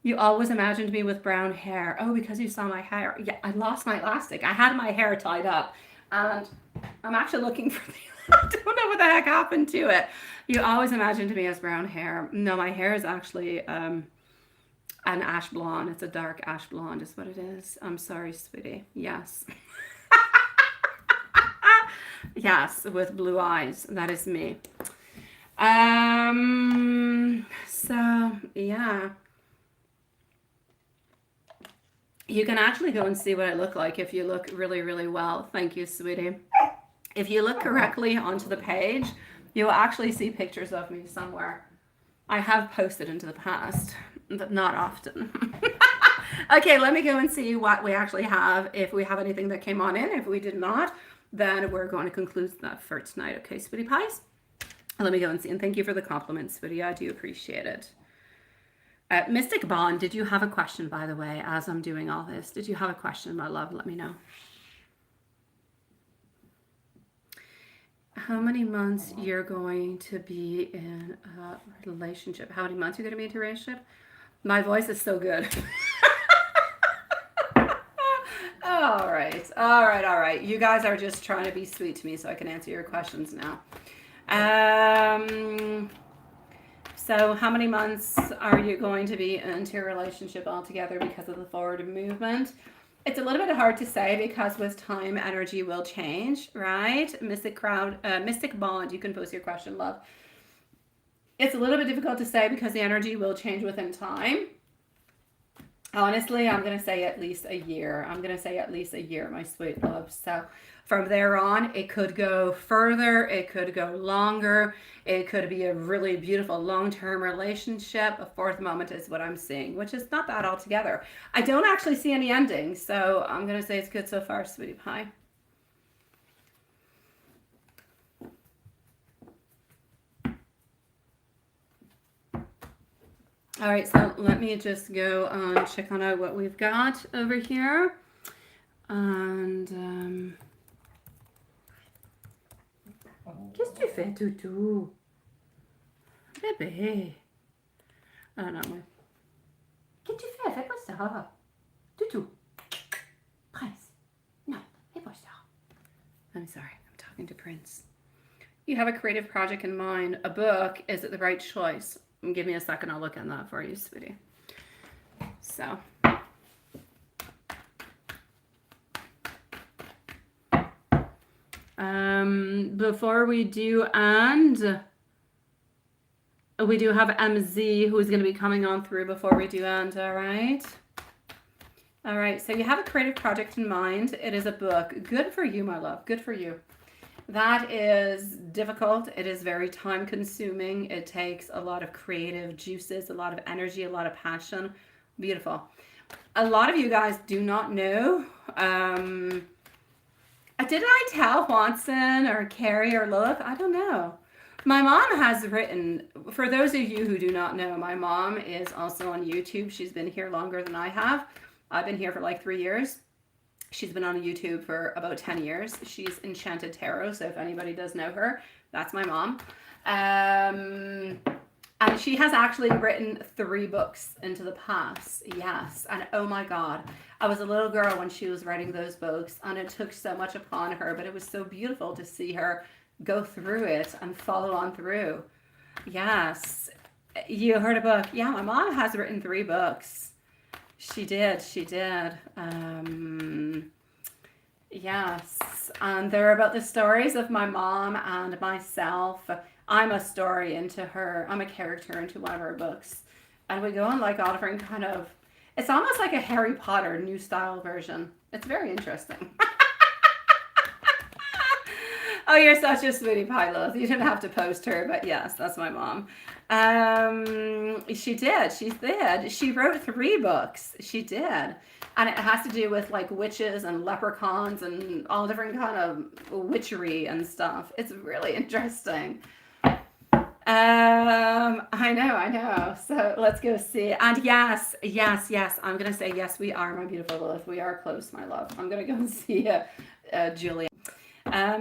You always imagined me with brown hair. Oh, because you saw my hair. Yeah, I lost my elastic. I had my hair tied up, and I'm actually looking for the... I don't know what the heck happened to it. You always imagined me as brown hair. No, my hair is actually an ash blonde. It's a dark ash blonde is what it is. I'm sorry, sweetie. Yes. Yes, with blue eyes. That is me. So, yeah. You can actually go and see what I look like if you look really, really well. Thank you, sweetie. If you look correctly onto the page, you'll actually see pictures of me somewhere. I have posted into the past, but not often. Okay, let me go and see what we actually have. If we have anything that came on in. If we did not, then we're going to conclude that for tonight. Okay, sweetie pies? Let me go and see. And thank you for the compliment, sweetie. I do appreciate it. Mystic Bond, did you have a question, by the way, as I'm doing all this? Did you have a question, my love? Let me know. How many months you're going to be in a relationship? How many months you're going to be in a relationship? My voice is so good. All right, all right, all right. You guys are just trying to be sweet to me so I can answer your questions now. So how many months are you going to be into a relationship altogether because of the forward movement? It's a little bit hard to say because with time, energy will change, right? Mystic Bond, you can post your question, love. It's a little bit difficult to say because the energy will change within time. Honestly, I'm going to say at least a year. I'm going to say at least a year, my sweet love. So from there on, it could go further. It could go longer. It could be a really beautiful long-term relationship. A fourth moment is what I'm seeing, which is not bad altogether. I don't actually see any ending. So I'm going to say it's good so far, sweetie pie. All right, so let me just go check on out what we've got over here. And qu'est-ce que tu fais, toutou? Bébé. Ah non, mais... Qu'est-ce que tu fais? Fais pas ça. Toutou. Prince. No, fais pas ça. I'm sorry, I'm talking to Prince. You have a creative project in mind, a book. Is it the right choice? Give me a second, I'll look at that for you, sweetie. So. Before we do end, we do have MZ who's going to be coming on through before we do end, all right? All right, so you have a creative project in mind. It is a book. Good for you, my love. Good for you. That is difficult. It is very time consuming. It takes a lot of creative juices, a lot of energy, a lot of passion. Beautiful. A lot of you guys do not know. Did I tell Hanson or Carrie or Lilith? I don't know. My mom has written, for those of you who do not know, my mom is also on YouTube. She's been here longer than I have. I've been here for like 3 years. She's been on YouTube for about 10 years. She's Enchanted Tarot, so if anybody does know her, that's my mom. And she has actually written 3 books into the past. Yes, and oh my God. I was a little girl when she was writing those books, and it took so much upon her, but it was so beautiful to see her go through it and follow on through. Yes, you heard a book. Yeah, my mom has written 3 books. She did. Yes, and they're about the stories of my mom and myself. I'm a story into her. I'm a character into one of her books. And we go on like all different kind of, it's almost like a Harry Potter new style version. It's very interesting. Oh, you're such a sweetie pie, Lilith. You didn't have to post her, but yes, that's my mom. She did. She wrote 3 books. She did. And it has to do with like witches and leprechauns and all different kind of witchery and stuff. It's really interesting. I know. So let's go see. And yes. I'm going to say yes, we are, my beautiful Lilith. We are close, my love. I'm going to go and see Julia.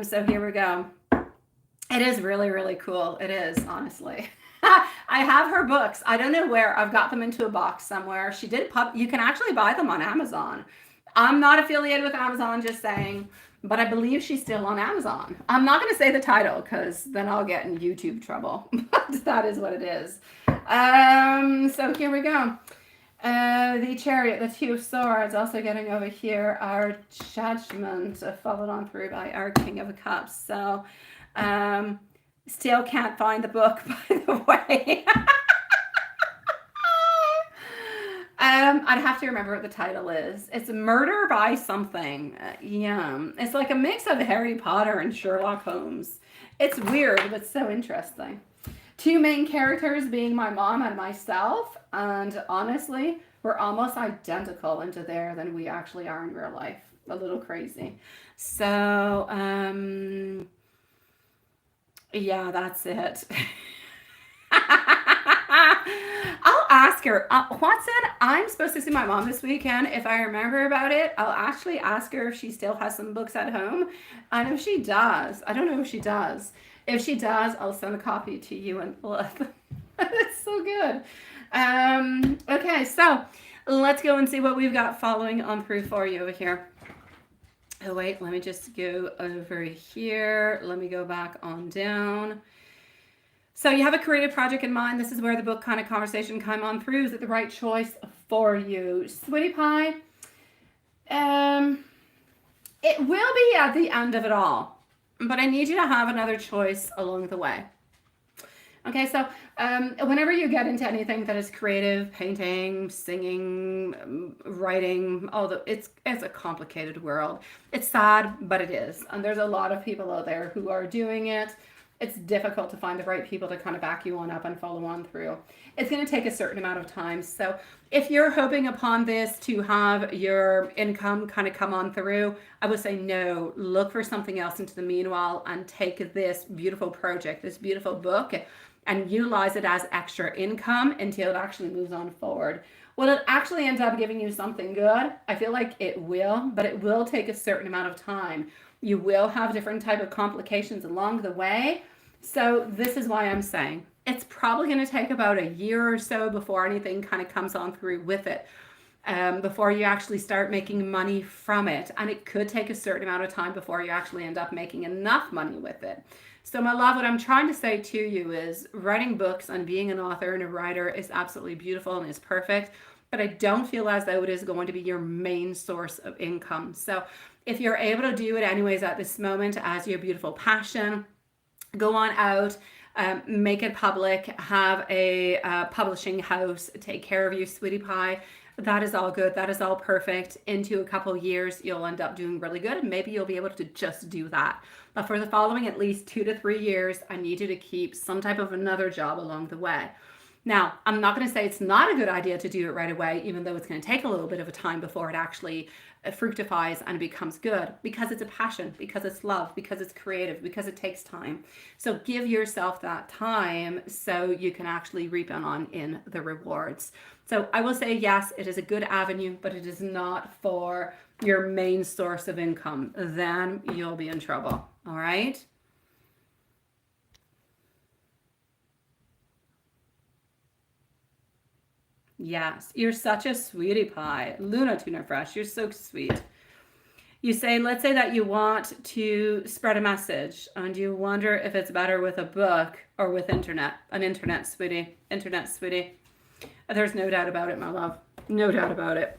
So here we go. It is really, really cool. It is, honestly. I have her books. I don't know where. I've got them into a box somewhere. She did you can actually buy them on Amazon. I'm not affiliated with Amazon, just saying, but I believe she's still on Amazon. I'm not going to say the title because then I'll get in YouTube trouble. But that is what it is. So here we go. The Chariot, the 2 of Swords, also getting over here, our Judgment, followed on through by our King of Cups. So, still can't find the book, by the way. I'd have to remember what the title is. It's Murder by something. Yeah, it's like a mix of Harry Potter and Sherlock Holmes. It's weird, but so interesting. 2 main characters being my mom and myself, and honestly, we're almost identical into there than we actually are in real life. A little crazy. So, yeah, that's it. I'll ask her, Watson, I'm supposed to see my mom this weekend. If I remember about it, I'll actually ask her if she still has some books at home. And if she does, I don't know if she does. If she does, I'll send a copy to you and Elizabeth. That's so good. Okay, so let's go and see what we've got following on through for you over here. Oh, wait, let me just go over here. Let me go back on down. So you have a creative project in mind. This is where the book kind of conversation came on through. Is it the right choice for you? Sweetie Pie, it will be at the end of it all, but I need you to have another choice along the way. Okay, so whenever you get into anything that is creative, painting, singing, writing, it's a complicated world. It's sad, but it is. And there's a lot of people out there who are doing it. It's difficult to find the right people to kind of back you on up and follow on through. It's going to take a certain amount of time. So if you're hoping upon this to have your income kind of come on through, I would say no, look for something else into the meanwhile and take this beautiful project, this beautiful book, and utilize it as extra income until it actually moves on forward. Will it actually end up giving you something good? I feel like it will, but it will take a certain amount of time. You will have different type of complications along the way. So this is why I'm saying it's probably going to take about a year or so before anything kind of comes on through with it, before you actually start making money from it. And it could take a certain amount of time before you actually end up making enough money with it. So my love, what I'm trying to say to you is writing books and being an author and a writer is absolutely beautiful and is perfect, but I don't feel as though it is going to be your main source of income. So if you're able to do it anyways at this moment as your beautiful passion, go on out, make it public, have a publishing house, take care of you, sweetie pie. That is all good. That is all perfect. Into a couple years, you'll end up doing really good. And maybe you'll be able to just do that. But for the following at least 2 to 3 years, I need you to keep some type of another job along the way. Now, I'm not going to say it's not a good idea to do it right away, even though it's going to take a little bit of a time before it actually fructifies and becomes good, because it's a passion, because it's love, because it's creative, because it takes time. So give yourself that time so you can actually reap on in the rewards. So I will say, yes, it is a good avenue, but it is not for your main source of income. Then you'll be in trouble. All right. Yes, you're such a sweetie pie. Luna Tuna Fresh, you're so sweet. You say, let's say that you want to spread a message and you wonder if it's better with a book or with internet. An internet sweetie. Internet sweetie. There's no doubt about it, my love. No doubt about it.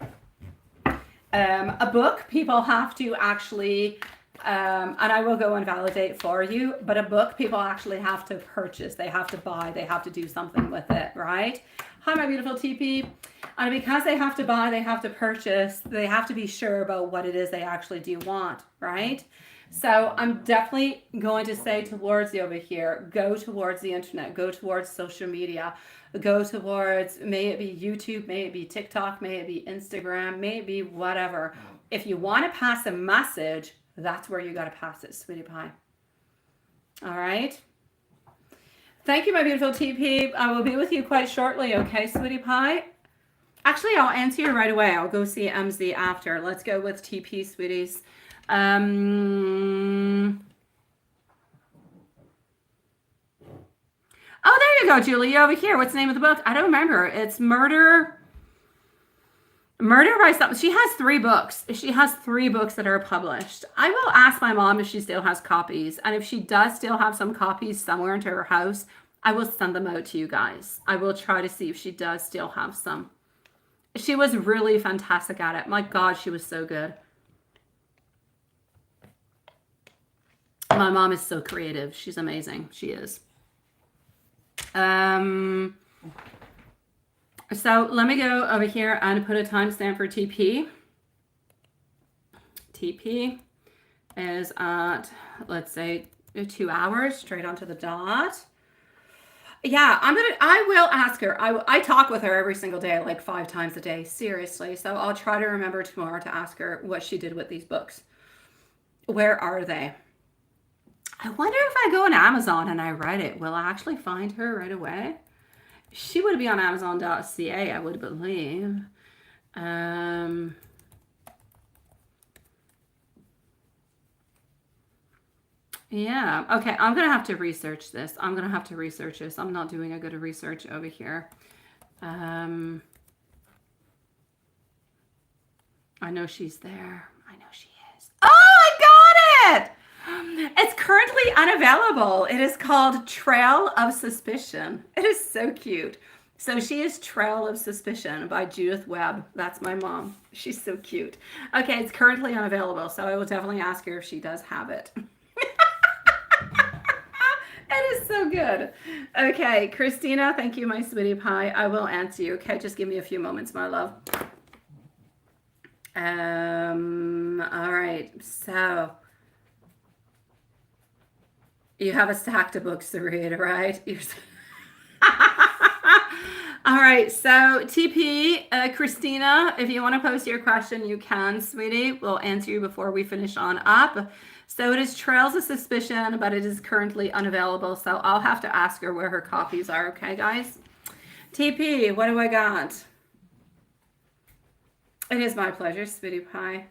A book, people have to actually, and I will go and validate for you, but a book, people actually have to purchase. They have to buy. They have to do something with it, right? Hi, my beautiful TP. And because they have to buy, they have to purchase, they have to be sure about what it is they actually do want, right? So I'm definitely going to say towards you over here, go towards the internet, go towards social media, go towards, may it be YouTube, may it be TikTok, may it be Instagram, may it be whatever. If you want to pass a message, that's where you got to pass it, sweetie pie. All right. Thank you, my beautiful TP. I will be with you quite shortly, okay, sweetie pie? Actually, I'll answer you right away. I'll go see MZ after. Let's go with TP, sweeties. Oh, there you go, Julie, over here. What's the name of the book? I don't remember. It's Murder by something. She has 3 books. She has 3 books that are published. I will ask my mom if she still has copies. And if she does still have some copies somewhere into her house, I will send them out to you guys. I will try to see if she does still have some. She was really fantastic at it. My God, she was so good. My mom is so creative. She's amazing. She is. So let me go over here and put a timestamp for TP. TP is at, let's say, 2 hours straight onto the dot. Yeah, I will ask her. I talk with her every single day, like 5 times a day, seriously. So I'll try to remember tomorrow to ask her what she did with these books. Where are they? I wonder if I go on Amazon and I write it, will I actually find her right away? She would be on Amazon.ca, I would believe. Yeah. Okay. I'm going to have to research this. I'm going to have to research this. I'm not doing a good research over here. I know she's there. I know she is. Oh, I got it. It's currently unavailable. It is called Trail of Suspicion. It is so cute. So she is Trail of Suspicion by Judith Webb. That's my mom. She's so cute. Okay, it's currently unavailable, so I will definitely ask her if she does have it. It is so good. Okay, Christina, thank you, my sweetie pie. I will answer you. Okay, just give me a few moments, my love. All right, so you have a stack of books to read, right? All right, so TP, Christina, if you want to post your question, you can, sweetie. We'll answer you before we finish on up. So it is Trails of Suspicion, but it is currently unavailable. So I'll have to ask her where her copies are. Okay, guys? TP, what do I got? It is my pleasure, sweetie pie.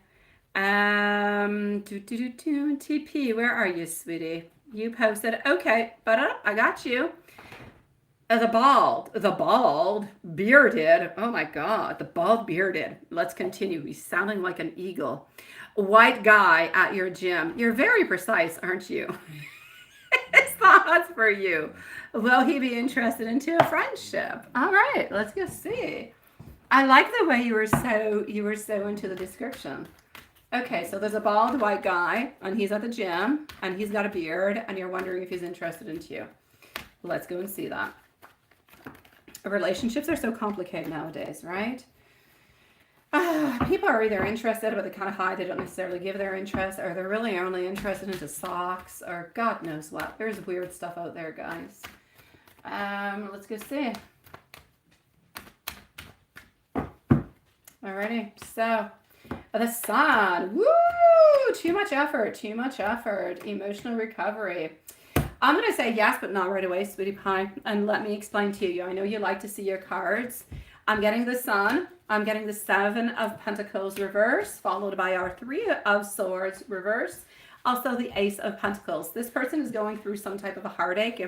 TP, where are you, sweetie? You posted. Okay, but I got you. The bald, bearded. Oh my God, the bald bearded. Let's continue. He's sounding like an eagle. White guy at your gym. You're very precise, aren't you? His thoughts for you. Will he be interested into a friendship? All right, let's go see. I like the way you were so into the description. Okay, so there's a bald white guy, and he's at the gym, and he's got a beard, and you're wondering if he's interested into you. Let's go and see that. Relationships are so complicated nowadays, right? People are either interested, but they kind of hide. They don't necessarily give their interest, or they're really only interested into socks, or God knows what. There's weird stuff out there, guys. Let's go see. Alrighty, so the sun. Woo! Too much effort, too much effort. Emotional recovery. I'm going to say yes, but not right away, sweetie pie. And let me explain to you. I know you like to see your cards. I'm getting the sun. I'm getting the 7 of Pentacles reverse, followed by our 3 of Swords reverse. Also the Ace of Pentacles. This person is going through some type of a heartache.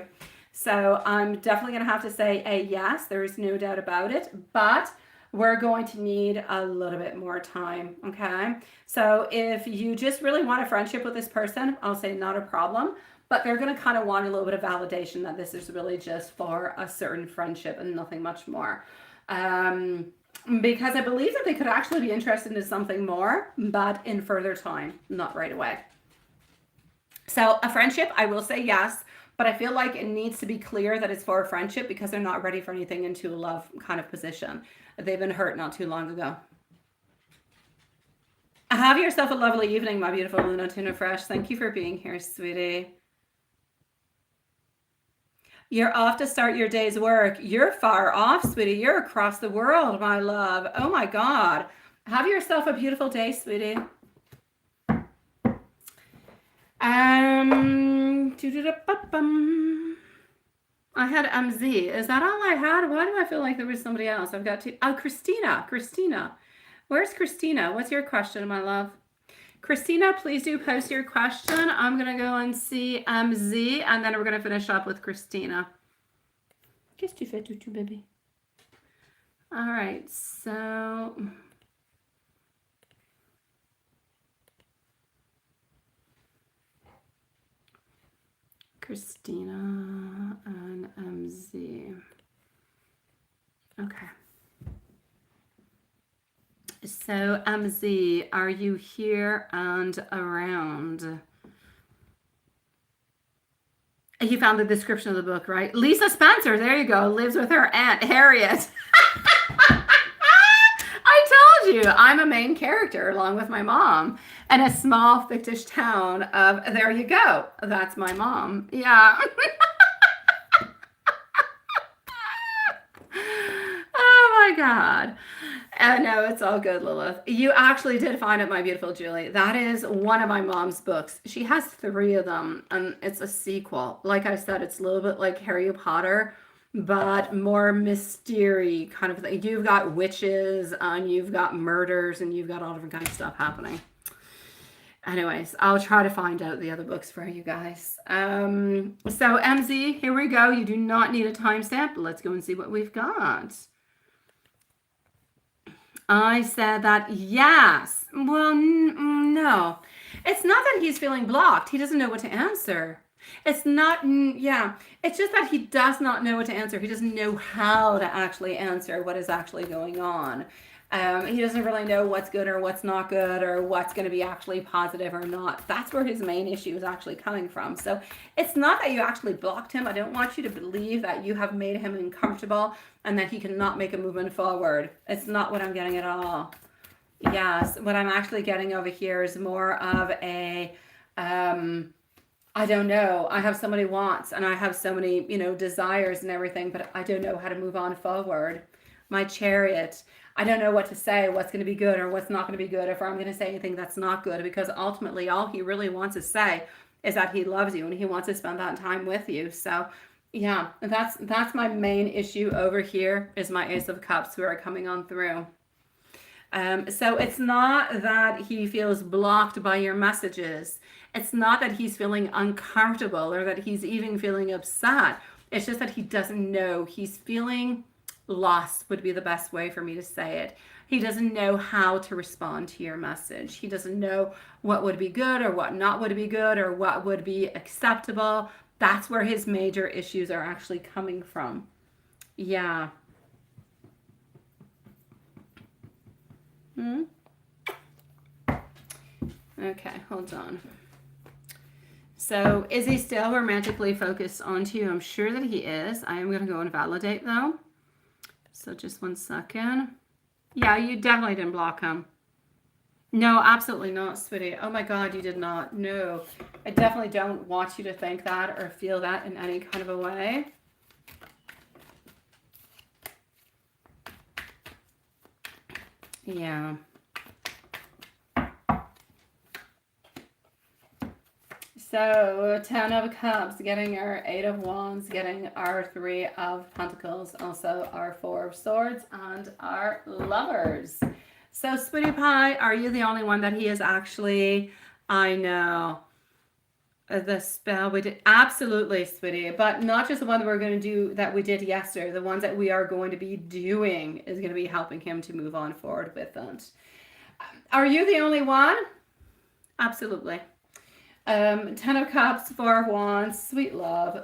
So I'm definitely going to have to say a yes. There is no doubt about it. But we're going to need a little bit more time, okay? So if you just really want a friendship with this person, I'll say not a problem. But they're going to kind of want a little bit of validation that this is really just for a certain friendship and nothing much more. Because I believe that they could actually be interested in something more, but in further time, not right away. So a friendship, I will say yes, but I feel like it needs to be clear that it's for a friendship because they're not ready for anything into a love kind of position. They've been hurt not too long ago. Have yourself a lovely evening, my beautiful Luna Tuna Fresh. Thank you for being here, sweetie. You're off to start your day's work. You're far off, sweetie. You're across the world, my love. Oh my God. Have yourself a beautiful day, sweetie. I had MZ. Is that all I had? Why do I feel like there was somebody else? I've got to. Oh, Christina. Christina. Where's Christina? What's your question, my love? Christina, please do post your question. I'm going to go and see MZ, and then we're going to finish up with Christina. Qu'est-ce que tu fais, toutou, baby? All right, so... Christina and MZ. Okay. So, MZ, are you here and around? You found the description of the book, right? Lisa Spencer, there you go, lives with her aunt, Harriet. I told you, I'm a main character along with my mom in a small fictitious town of, there you go, that's my mom. Yeah. Oh my God. No, it's all good, Lilith. You actually did find it, my beautiful Julie. That is one of my mom's books. She has 3 of them, and it's a sequel. Like I said, it's a little bit like Harry Potter, but more mystery kind of thing. You've got witches and you've got murders and you've got all different kinds of stuff happening. Anyways, I'll try to find out the other books for you guys. So MZ, here we go. You do not need a timestamp. Let's go and see what we've got. I said that yes. Well, no. It's not that he's feeling blocked. He doesn't know what to answer. It's not, yeah. It's just that he does not know what to answer. He doesn't know how to actually answer what is actually going on. He doesn't really know what's good or what's not good or what's going to be actually positive or not. That's where his main issue is actually coming from. So it's not that you actually blocked him. I don't want you to believe that you have made him uncomfortable and that he cannot make a movement forward. It's not what I'm getting at all. Yes, what I'm actually getting over here is more of a, I don't know. I have so many wants and I have so many, desires and everything, but I don't know how to move on forward. My Chariot. I don't know what to say, what's going to be good or what's not going to be good, if I'm going to say anything that's not good, because ultimately all he really wants to say is that he loves you and he wants to spend that time with you. So yeah, that's my main issue over here is my Ace of Cups who are coming on through. So it's not that he feels blocked by your messages. It's not that he's feeling uncomfortable or that he's even feeling upset. It's just that he doesn't know. He's feeling lost would be the best way for me to say it. He doesn't know how to respond to your message. He doesn't know what would be good or what not would be good or what would be acceptable. That's where his major issues are actually coming from. Yeah. Okay, hold on. So is he still romantically focused onto you? I'm sure that he is. I am going to go and validate though. So just 1 second. Yeah, you definitely didn't block him. No, absolutely not, sweetie. Oh my God, you did not. No, I definitely don't want you to think that or feel that in any kind of a way. Yeah. So 10 of Cups, getting our 8 of Wands, getting our 3 of Pentacles, also our 4 of Swords, and our Lovers. So Sweetie Pie, are you the only one that he is actually, I know, the spell we did, absolutely, sweetie, but not just the one that we're going to do that we did yesterday. The ones that we are going to be doing is going to be helping him to move on forward with it. Are you the only one? Absolutely. 10 of Cups, 4 of Wands, sweet love.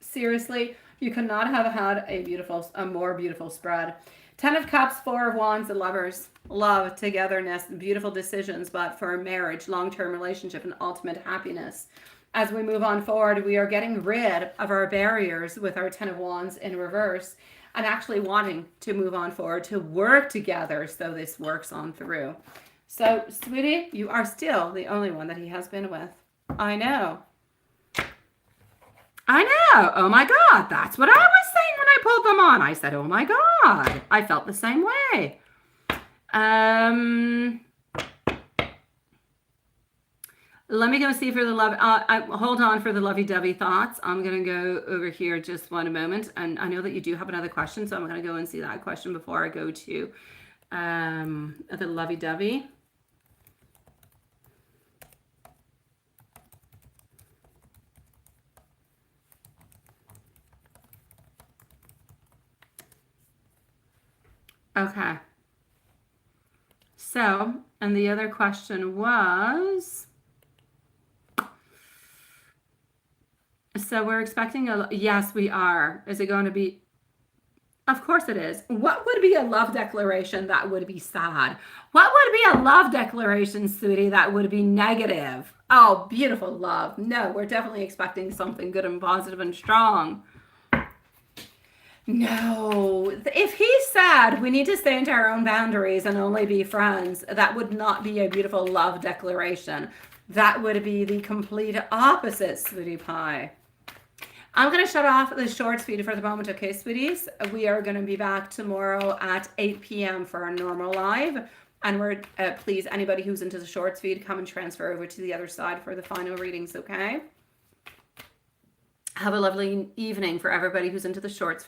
Seriously, you could not have had a more beautiful spread. 10 of Cups, 4 of Wands, the Lovers. Love, togetherness, beautiful decisions, but for marriage, long-term relationship, and ultimate happiness. As we move on forward, we are getting rid of our barriers with our 10 of Wands in reverse and actually wanting to move on forward, to work together so this works on through. So, sweetie, you are still the only one that he has been with. I know. I know. Oh my God. That's what I was saying when I pulled them on. I said, oh my God. I felt the same way. Let me go see for the love. Hold on for the lovey-dovey thoughts. I'm going to go over here just one moment. And I know that you do have another question, so I'm going to go and see that question before I go to the lovey-dovey. Okay. So, and the other question was, so we're expecting yes, we are. Is it going to be? Of course it is. What would be a love declaration that would be sad? What would be a love declaration, sweetie, that would be negative? Oh, beautiful love. No, we're definitely expecting something good and positive and strong. No, if he's sad, we need to stay into our own boundaries and only be friends. That would not be a beautiful love declaration. That would be the complete opposite, sweetie pie. I'm going to shut off the shorts feed for the moment, okay, sweeties? We are going to be back tomorrow at 8 p.m. for our normal live. And we're, please, anybody who's into the shorts feed, come and transfer over to the other side for the final readings, okay? Have a lovely evening for everybody who's into the shorts feed.